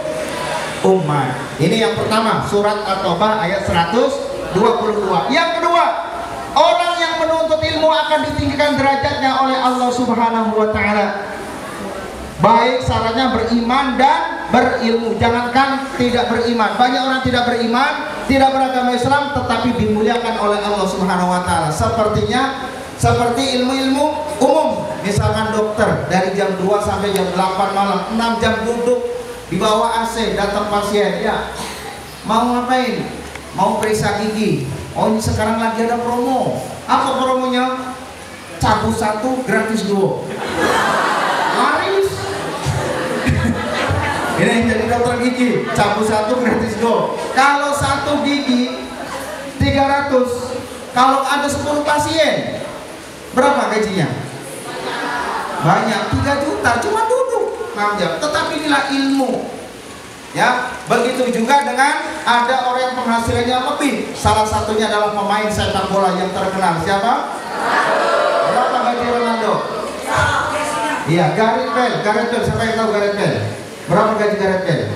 umat. Ini yang pertama, surat At-Taubah ayat 122. Yang kedua, orang yang menuntut ilmu akan ditinggikan derajatnya oleh Allah Subhanahu wa taala. Baik syaratnya beriman dan berilmu. Jangankan tidak beriman, banyak orang tidak beriman, tidak beragama Islam, tetapi dimuliakan oleh Allah Subhanahu wa taala. Seperti ilmu-ilmu umum, misalkan dokter dari jam 2 sampai jam 8 malam, 6 jam duduk di bawah AC, datang pasien, ya mau ngapain? Mau periksa gigi. Oh, ini sekarang lagi ada promo. Apa promonya? Cabut 1 gratis 2. Laris. Ini jadi dokter gigi, cabut 1 gratis 2. Kalau 1 gigi 300, kalau ada 10 pasien berapa gajinya? Banyak, 3 juta, cuma duduk 6 jam. Tetapi inilah ilmu. Ya, begitu juga dengan ada orang yang penghasilannya lebih. Salah satunya adalah pemain sepak bola yang terkenal. Siapa? Berapa gaji Ronaldo? Iya, Gareth Bale. Siapa yang tahu Gareth Bale? Berapa gaji Gareth Bale?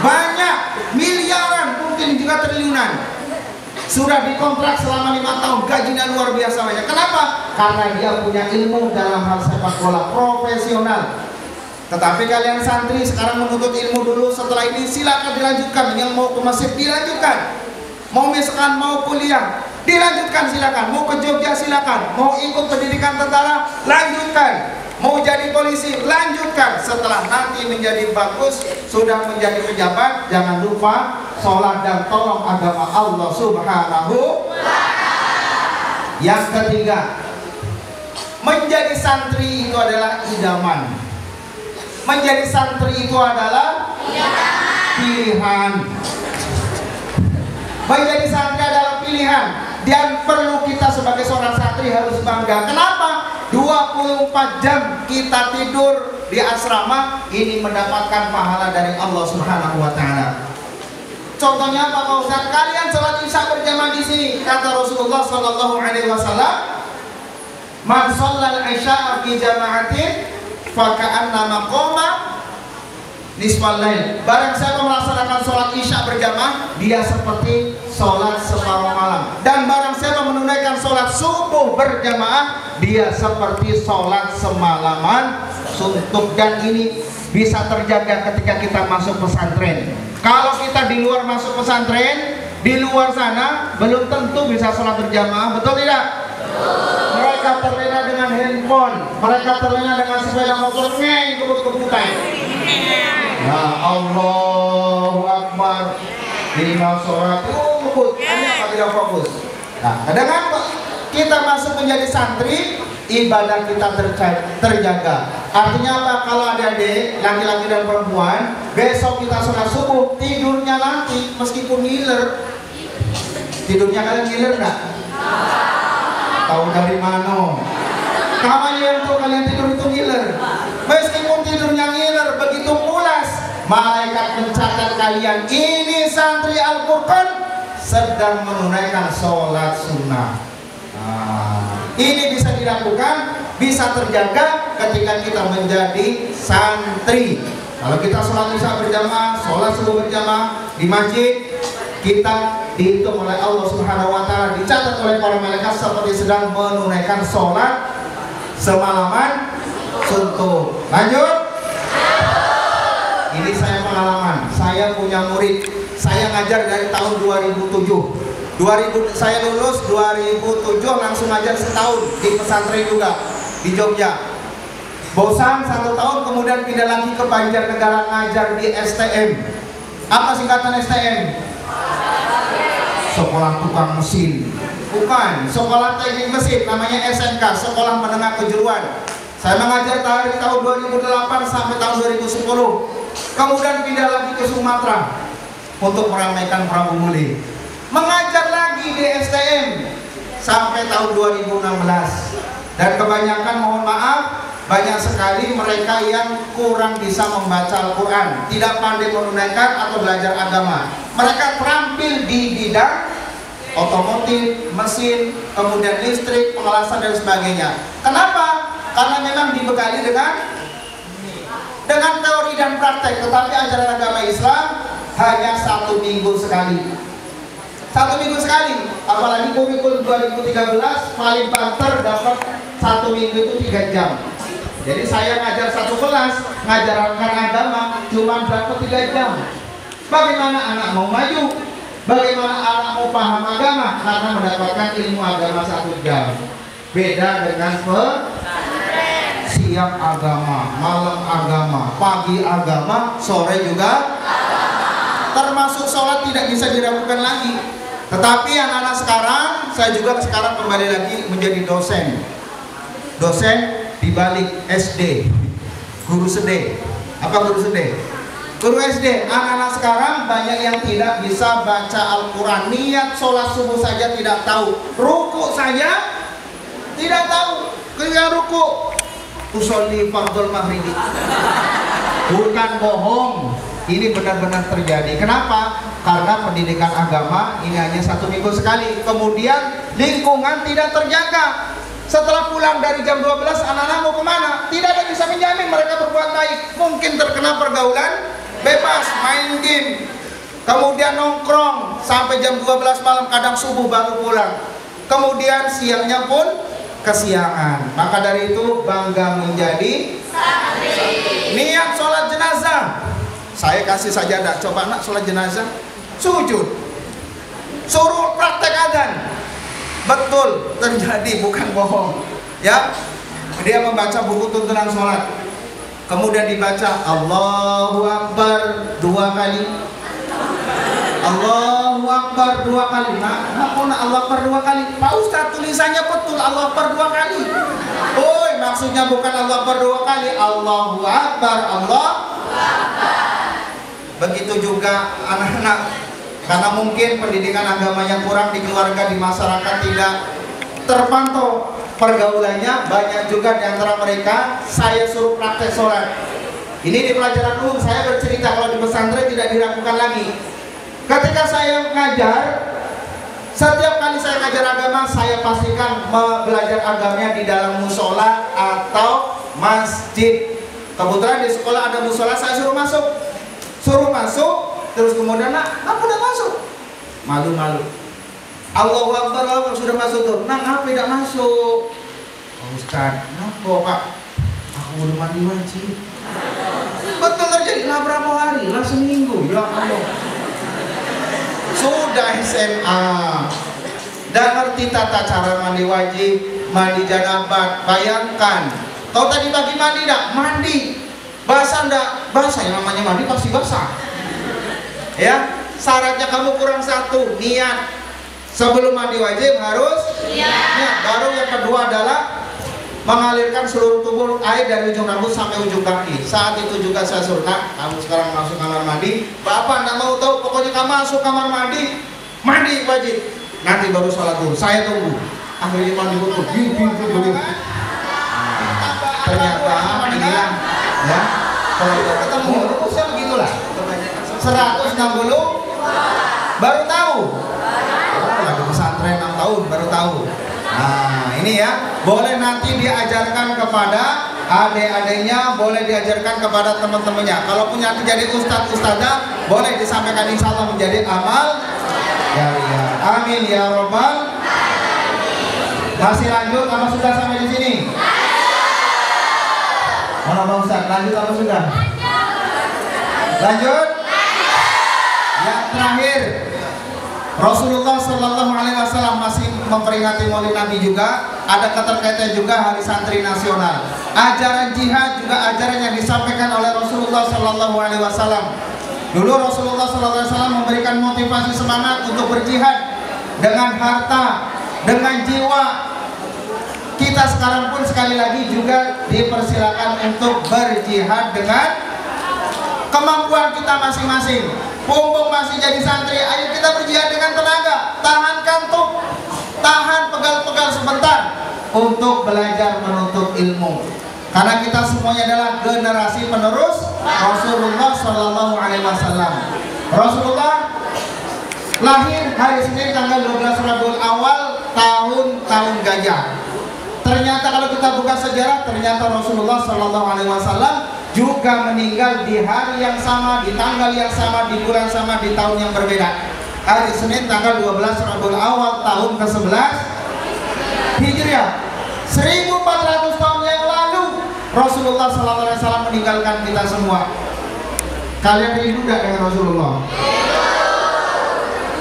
Banyak, miliaran, mungkin juga triliunan. Sudah dikontrak selama 5 tahun, gajinya luar biasa banyak. Kenapa? Karena dia punya ilmu dalam hal sepak bola profesional. Tetapi kalian santri sekarang menuntut ilmu dulu, setelah ini silakan dilanjutkan. Yang mau ke masjid dilanjutkan, mau misalkan mau kuliah dilanjutkan silakan, mau ke Jogja silakan, mau ikut pendidikan tentara lanjutkan, mau jadi polisi lanjutkan. Setelah nanti menjadi bagus, sudah menjadi pejabat, jangan lupa sholat dan tolong agama Allah Subhanahu wa ta'ala. Yang ketiga, menjadi santri itu adalah idaman. Menjadi santri itu adalah pilihan. Menjadi santri adalah pilihan, dan perlu kita sebagai seorang santri harus bangga. Kenapa? 24 jam kita tidur di asrama ini mendapatkan pahala dari Allah Subhanahu wa taala. Contohnya apa Pak Ustaz? Kalian sholat isya berjamaah di sini. Kata Rasulullah sallallahu alaihi wasallam, "Man shallal isya fi jama'atin faka'annama qoma nisfal lail. Barang siapa melaksanakan sholat isya berjamaah, dia seperti sholat separuh malam. Dan barang siapa menunaikan sholat subuh berjamaah, dia seperti sholat semalaman suntuk. Dan ini bisa terjaga ketika kita masuk pesantren. Kalau kita di luar masuk pesantren, di luar sana belum tentu bisa sholat berjamaah, betul tidak? Mereka terlena dengan handphone, mereka terlena dengan sepeda motor, kebut-kebutan. Ya Allahu Akbar, lima sholat, kebut, hanya tidak fokus. Nah, dengan kita masuk menjadi santri, ibadah kita terjaga. Artinya apa? Kalau adik-adik, laki-laki dan perempuan, besok kita sholat subuh, tidurnya nanti meskipun ngiler. Tidurnya kalian ngiler nggak? Tahu dari mana? Kamanya untuk kalian tidur itu ngiler. Meskipun tidurnya ngiler, begitu pulas, malaikat mencatat kalian ini santri Al-Quran sedang menunaikan sholat sunnah. Ini bisa dilakukan, bisa terjaga ketika kita menjadi santri. Kalau kita sholat isya berjamaah, sholat subuh berjamaah di masjid, kita dihitung oleh Allah Subhanahu wa Ta'ala, dicatat oleh para malaikat seperti sedang menunaikan sholat semalaman suntuk. Lanjut. Ini saya pengalaman. Saya punya murid. Saya ngajar dari tahun 2007. Saya lulus 2007, langsung ngajar setahun di pesantren juga di Jogja. Bosan 1 tahun, kemudian pindah lagi ke Banjarnegara ngajar di STM. Apa singkatan STM? Sekolah tukang mesin. Bukan, sekolah teknik mesin, namanya SMK, Sekolah Menengah Kejuruan. Saya mengajar dari tahun 2008 sampai tahun 2010. Kemudian pindah lagi ke Sumatera untuk meramaikan Prabu Muli. Mengajar lagi di STM sampai tahun 2016. Dan kebanyakan, mohon maaf, banyak sekali mereka yang kurang bisa membaca Al-Quran, tidak pandai menunaikan atau belajar agama. Mereka terampil di bidang otomotif, mesin, kemudian listrik, pengelasan dan sebagainya. Kenapa? Karena memang dibekali dengan teori dan praktek. Tetapi ajaran agama Islam hanya 1 minggu sekali. 1 minggu sekali. Apalagi kurikulum 2013 paling banter dapat 1 minggu itu 3 jam. Jadi saya ngajar 1 kelas, ngajarkan agama cuma dapat 3 jam. Bagaimana anak mau maju? Bagaimana anak mau paham agama? Karena mendapatkan ilmu agama 1 jam. Beda dengan siang agama, malam agama, pagi agama, sore juga agama. Termasuk sholat tidak bisa diragukan lagi. Tetapi anak-anak sekarang, saya juga sekarang kembali lagi menjadi dosen. Dosen di balik SD, guru SD. Apa guru SD? Guru SD. Anak-anak sekarang banyak yang tidak bisa baca Al-Quran. Niat sholat subuh saja tidak tahu, ruku saja tidak tahu. Ketika ruku, usolli fardhul maghribi. Bukan bohong, ini benar-benar terjadi. Kenapa? Karena pendidikan agama ini hanya 1 minggu sekali. Kemudian lingkungan tidak terjaga. Setelah pulang dari jam 12, anak-anak mau kemana? Tidak ada bisa menjamin mereka berbuat baik. Mungkin terkena pergaulan bebas, main game, kemudian nongkrong sampai jam 12 malam, kadang subuh baru pulang. Kemudian siangnya pun kesiangan. Maka dari itu bangga menjadi santri. Niat sholat jenazah, saya kasih sajadah. Coba anak sholat jenazah, sujud, suruh praktek adzan. Betul terjadi, bukan bohong. Ya, dia membaca buku tuntunan sholat, kemudian dibaca Allahu Akbar 2 kali, Allahu Akbar 2 kali. Nah, Allah Akbar 2 kali. Pak Ustadz, tulisannya betul Allah Akbar 2 kali. Oh, maksudnya bukan Allah Akbar 2 kali, Allahu Akbar, Allah Akbar. Begitu juga anak-anak, karena mungkin pendidikan agamanya kurang di keluarga, di masyarakat tidak terpantau pergaulannya. Banyak juga di antara mereka saya suruh praktek sholat. Ini di pelajaran umum saya bercerita, kalau di pesantren tidak diragukan lagi. Ketika saya mengajar, setiap kali saya ngajar agama, saya pastikan belajar agamanya di dalam musola atau masjid. Kebetulan di sekolah ada musola, saya suruh masuk. suruh masuk, terus kemudian nak udah masuk, malu-malu. Allahu Akbar, Allah sudah masuk tuh, apa tidak masuk? Oh, Ustaz, kenapa Pak? Aku belum mandi wajib. Betul terjadi, lah berapa hari? Lah seminggu, ya Allah. Sudah SMA, dan ngerti tata cara mandi wajib, mandi janabat. Bayangkan, kau tadi pagi mandi enggak? Mandi. Basah enggak? Basah, yang namanya mandi pasti basah. Ya, syaratnya kamu kurang satu, niat. Sebelum mandi wajib harus niat. Baru yang kedua adalah mengalirkan seluruh tubuh air dari ujung rambut sampai ujung kaki. Saat itu juga saya suruh, nak, kamu sekarang masuk kamar mandi. Bapak enggak mau tahu, pokoknya kamu masuk kamar mandi, mandi wajib. Nanti baru sholat dulu, saya tunggu. Akhirnya mandi betul, dulu. Ternyata inilah, ya, kalau kita ketemu, rumusnya begitulah. 160 baru tahu. Lagi pesantren 6 tahun baru tahu. Nah, ini ya, boleh nanti diajarkan kepada adik-adiknya, boleh diajarkan kepada teman-temannya. Kalau punya jadi ustadz-ustadzah, boleh disampaikan, insya Allah menjadi amal jariah. Amin ya robbal. Masih lanjut apa sudah sampai di sini? Mana Bang Ustaz? Lanjut apa sudah? Lanjut. Yang terakhir, Rasulullah Shallallahu Alaihi Wasallam masih memperingati Maulid Nabi juga. Ada keterkaitan juga Hari Santri Nasional. Ajaran jihad juga ajaran yang disampaikan oleh Rasulullah Shallallahu Alaihi Wasallam. Dulu Rasulullah Shallallahu Alaihi Wasallam memberikan motivasi semangat untuk berjihad dengan harta, dengan jiwa. Kita sekarang pun sekali lagi juga dipersilakan untuk berjihad dengan kemampuan kita masing-masing. Mumpung masih jadi santri, ayo kita berjihad dengan tenaga. Tahan kantuk, tahan pegal-pegal sebentar untuk belajar menuntut ilmu. Karena kita semuanya adalah generasi penerus Rasulullah Shallallahu Alaihi Wasallam. Rasulullah lahir hari Senin tanggal 12 Rabiul Awal tahun gajah. Ternyata kalau kita buka sejarah, ternyata Rasulullah Shallallahu Alaihi Wasallam juga meninggal di hari yang sama, di tanggal yang sama, di bulan sama, di tahun yang berbeda. Hari Senin tanggal 12 Rabiul Awal tahun ke-11 Hijriah. 1400 tahun yang lalu Rasulullah SAW meninggalkan kita semua. Kalian rindu gak dengan Rasulullah?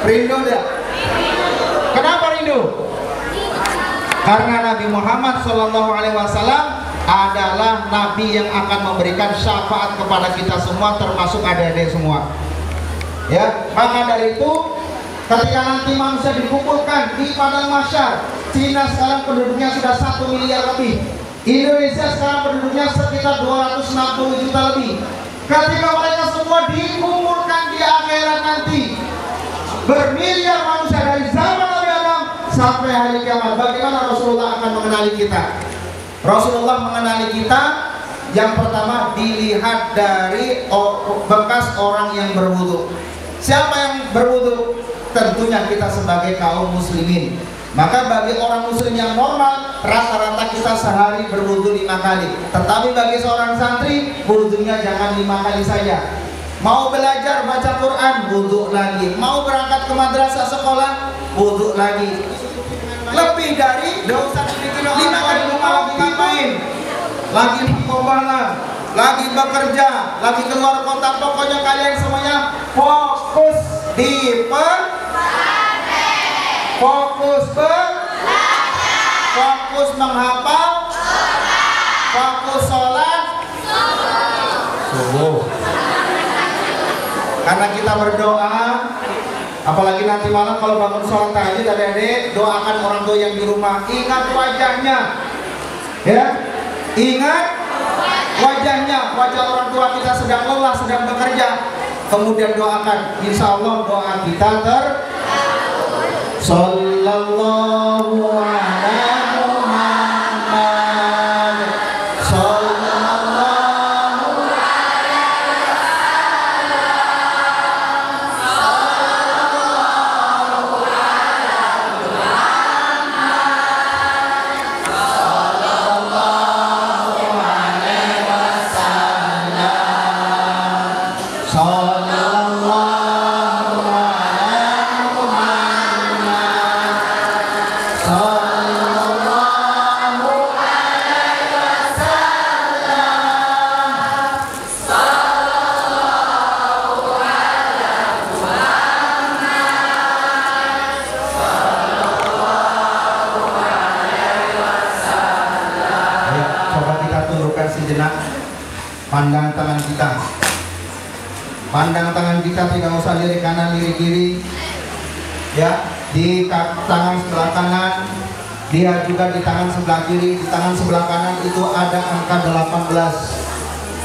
Rindu gak? Kenapa rindu? Karena Nabi Muhammad SAW adalah Nabi yang akan memberikan syafaat kepada kita semua, termasuk adik-adik semua. Ya, maka dari itu, ketika nanti manusia dikumpulkan di padang mahsyar, Cina sekarang penduduknya sudah 1 miliar lebih, Indonesia sekarang penduduknya sekitar 260 juta lebih. Ketika mereka semua dikumpulkan di akhirat nanti, bermiliar manusia dari zaman Nabi Adam sampai hari kiamat, bagaimana Rasulullah akan mengenali kita? Rasulullah mengenali kita, yang pertama dilihat dari bekas orang yang berwudu. Siapa yang berwudu? Tentunya kita sebagai kaum muslimin. Maka bagi orang muslim yang normal, rata-rata kita sehari berwudu 5 kali. Tetapi bagi seorang santri, wudunya jangan 5 kali saja. Mau belajar baca Quran, wudu lagi. Mau berangkat ke madrasah sekolah, wudu lagi. Lebih dari 5 kali lagi ngapain? Lagi berkobalah, lagi bekerja, lagi keluar kota. Pokoknya kalian semuanya fokus di fokus menghafal, fokus sholat subuh. Karena kita berdoa, apalagi nanti malam kalau bangun sholat tahajud, adik-adik doakan orang tua yang di rumah. Ingat wajahnya, ya, ingat wajahnya, wajah orang tua kita sedang lelah, sedang bekerja. Kemudian doakan, insya Allah doa kita Sallallahu ala Muhammad, Sallallahu ala Sallallahu ala Muhammad, Sallallahu alaihi wasallam. sejenak. Pandang tangan kita. Pandang tangan kita, tidak usah lirik kanan, lirik kiri. Ya, di tangan sebelah kanan, lihat juga di tangan sebelah kiri. Di tangan sebelah kanan itu ada angka 18.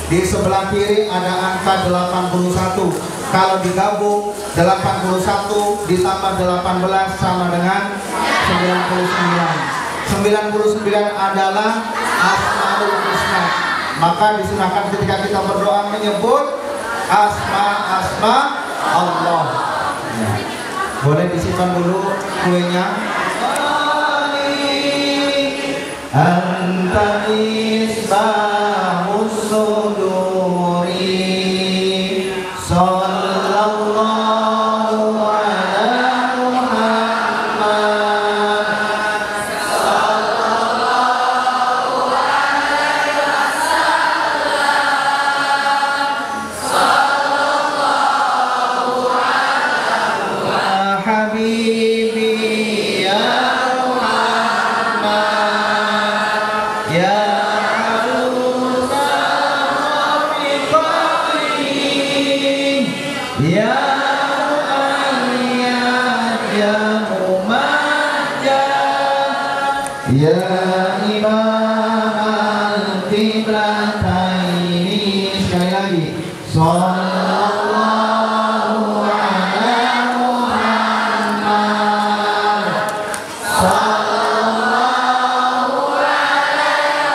Di sebelah kiri ada angka 81. Kalau digabung 81 ditambah 18 sama dengan 99. 99 adalah Asmaul Husna. Maka disunahkan ketika kita berdoa menyebut asma Allah. Ya. Boleh disimpan dulu kuenya. Anta isbahus suduri sallallahu ala Muhammad sallallahu alaihi wasallam sallallahu ala habibi ya ya imam al-qiblataini. Sekali lagi, sallallahu ala Muhammad sallallahu alaihi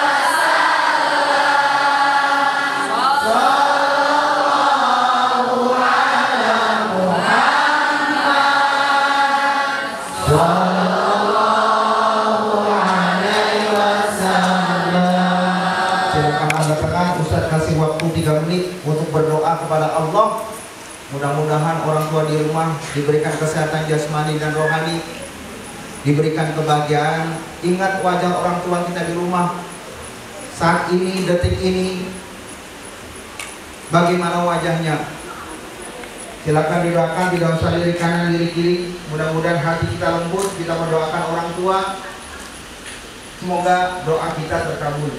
wasallam sallallahu ala Muhammad sallallahu alaihi wasallam. Silakan Anda tekan, Ustaz kasih waktu 3 menit untuk berdoa kepada Allah. Mudah-mudahan orang tua di rumah diberikan kesehatan jasmani dan rohani, diberikan kebahagiaan. Ingat wajah orang tua kita di rumah saat ini, detik ini, bagaimana wajahnya. Silakan didoakan, tidak usah lirik kanan, lirik kiri. Mudah-mudahan hati kita lembut, kita mendoakan orang tua. Semoga doa kita terkabul.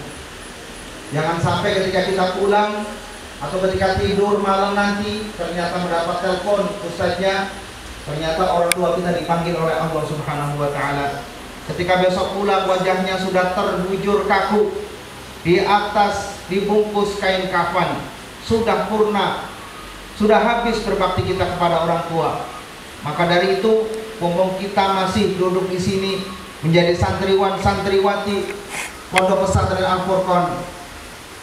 Jangan sampai ketika kita pulang atau ketika tidur malam nanti ternyata mendapat telepon ustaznya, ternyata orang tua kita dipanggil oleh Allah Subhanahu wa taala. Ketika besok pulang wajahnya sudah terbujur kaku, di atas dibungkus kain kafan, sudah purna, sudah habis berbakti kita kepada orang tua. Maka dari itu, mumpung kita masih duduk di sini menjadi santriwan santriwati Pondok Pesantren Al-Furqan,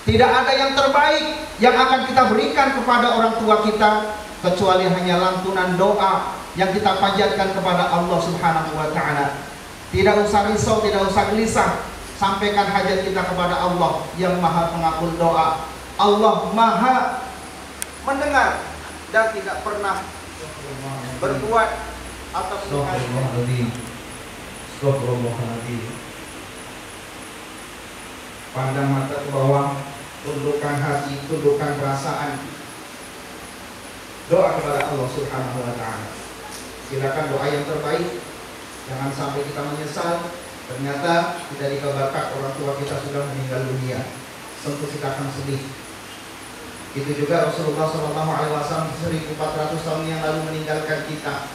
tidak ada yang terbaik yang akan kita berikan kepada orang tua kita kecuali hanya lantunan doa yang kita panjatkan kepada Allah Subhanahu wa taala. Tidak usah risau, tidak usah gelisah, sampaikan hajat kita kepada Allah yang Maha Pengabul doa. Allah Maha mendengar dan tidak pernah berbuat atas Astagfirullahaladzim. Astagfirullahaladzim. Pandang mata ke bawah, tundukkan hati, tundukkan perasaan. Doa kepada Allah Subhanahu wa taala. Silakan doa yang terbaik. Jangan sampai kita menyesal ternyata tidak dikabarkan orang tua kita sudah meninggal dunia. Tentu kita akan sedih. Itu juga Rasulullah SAW 1400 tahun yang lalu meninggalkan kita.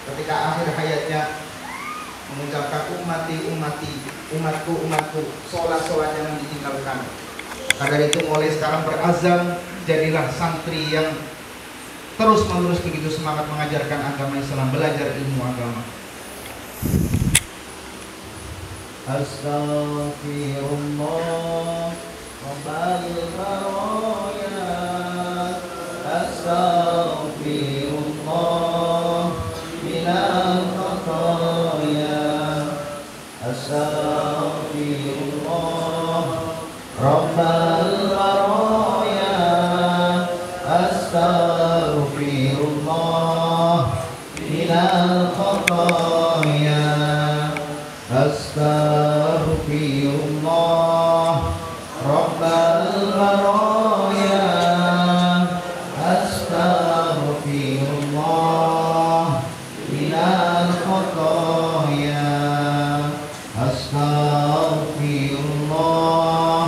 Ketika akhir hayatnya mengucapkan ummati, umatku, sholat jangan ditinggalkan. Maka dari itu mulai sekarang berazam, jadilah santri yang terus menerus begitu semangat mengajarkan agama Islam, belajar ilmu agama. Astaghfirullah Rabbal baraya. Astaghfirullah minal khataya. Astaghfirullah Rabbal baraya. Astaghfirullah minal khataya. Astaghfirullah Rabbal baraya. Astaghfirullah minal khataya. Astaghfirullah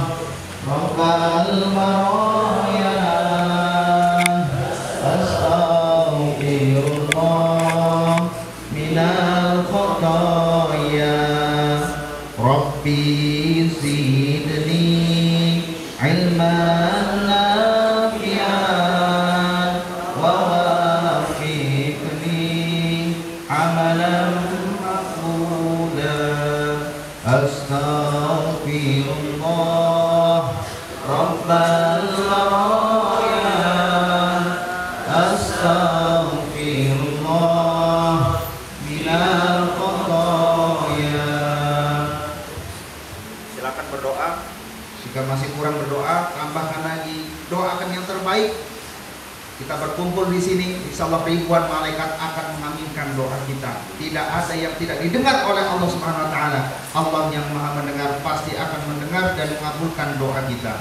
ilman nafi'an wa wafiqni amalan maqbulan. Astaghfirullah Rabbal baraya, astaghfirullah minal khotoya. Silakan berdoa. Jika masih kurang berdoa, tambahkan lagi, doakan yang terbaik. Kita berkumpul di sini, insya Allah ribuan malaikat akan mengaminkan doa kita. Tidak ada yang tidak didengar oleh Allah Subhanahu Wa Taala. Allah yang Maha Mendengar pasti akan mendengar dan mengabulkan doa kita.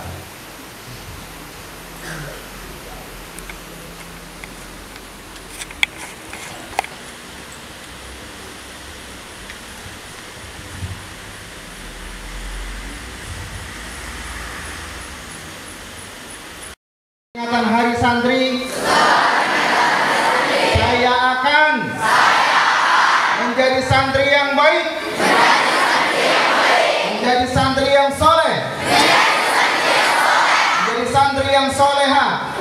Peringatan Hari Santri, saya akan menjadi santri yang baik, menjadi santri yang soleh, menjadi santri yang soleha,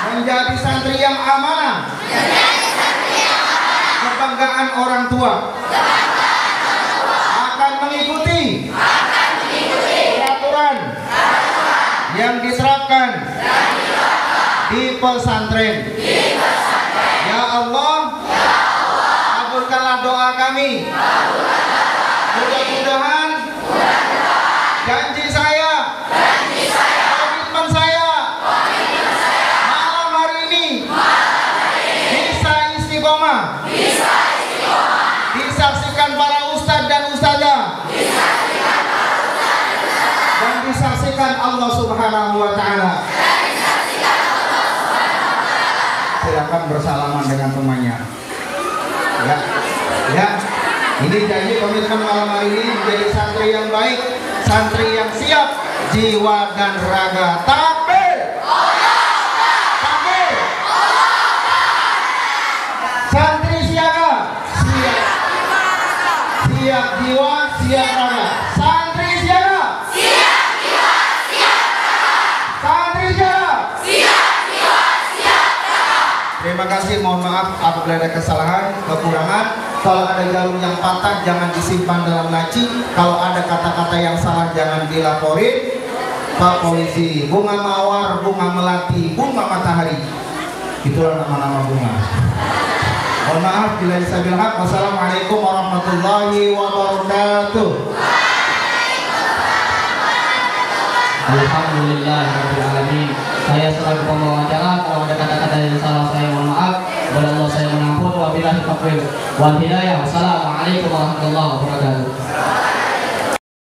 menjadi santri yang amanah, kebanggaan orang tua, akan mengikuti peraturan yang diterapkan di pesantren. Ya Allah, kabulkanlah doa kami. Mudah-mudahan janji saya, komitmen saya malam hari ini bisa istiqomah, disaksikan para ustadz dan ustadzah, dan disaksikan Allah Subhanahu Wa Taala. Silakan bersalaman dengan temannya. Ya, ya. Ini janji komitmen malam hari ini menjadi santri yang baik, santri yang siap jiwa dan raga. Takbir! Takbir! Santri siaga, siap, siap jiwa, siap raga. Santri siaga. Terima kasih, mohon maaf apabila ada kesalahan, kekurangan. Kalau ada jarum yang patah jangan disimpan dalam laci. Kalau ada kata-kata yang salah jangan dilaporin Pak Polisi. Bunga mawar, bunga melati, bunga matahari, itulah nama-nama bunga. Mohon maaf bila disabil hak. Wassalamualaikum warahmatullahi wabarakatuh. Alhamdulillahirrahmanirrahim. Saya selaku pembawa acara, kalau ada kata-kata yang salah saya mohon maaf. Kepada Allah saya mengampun. Wabillahi taufiq wal hidayah. Wassalamualaikum warahmatullahi wabarakatuh.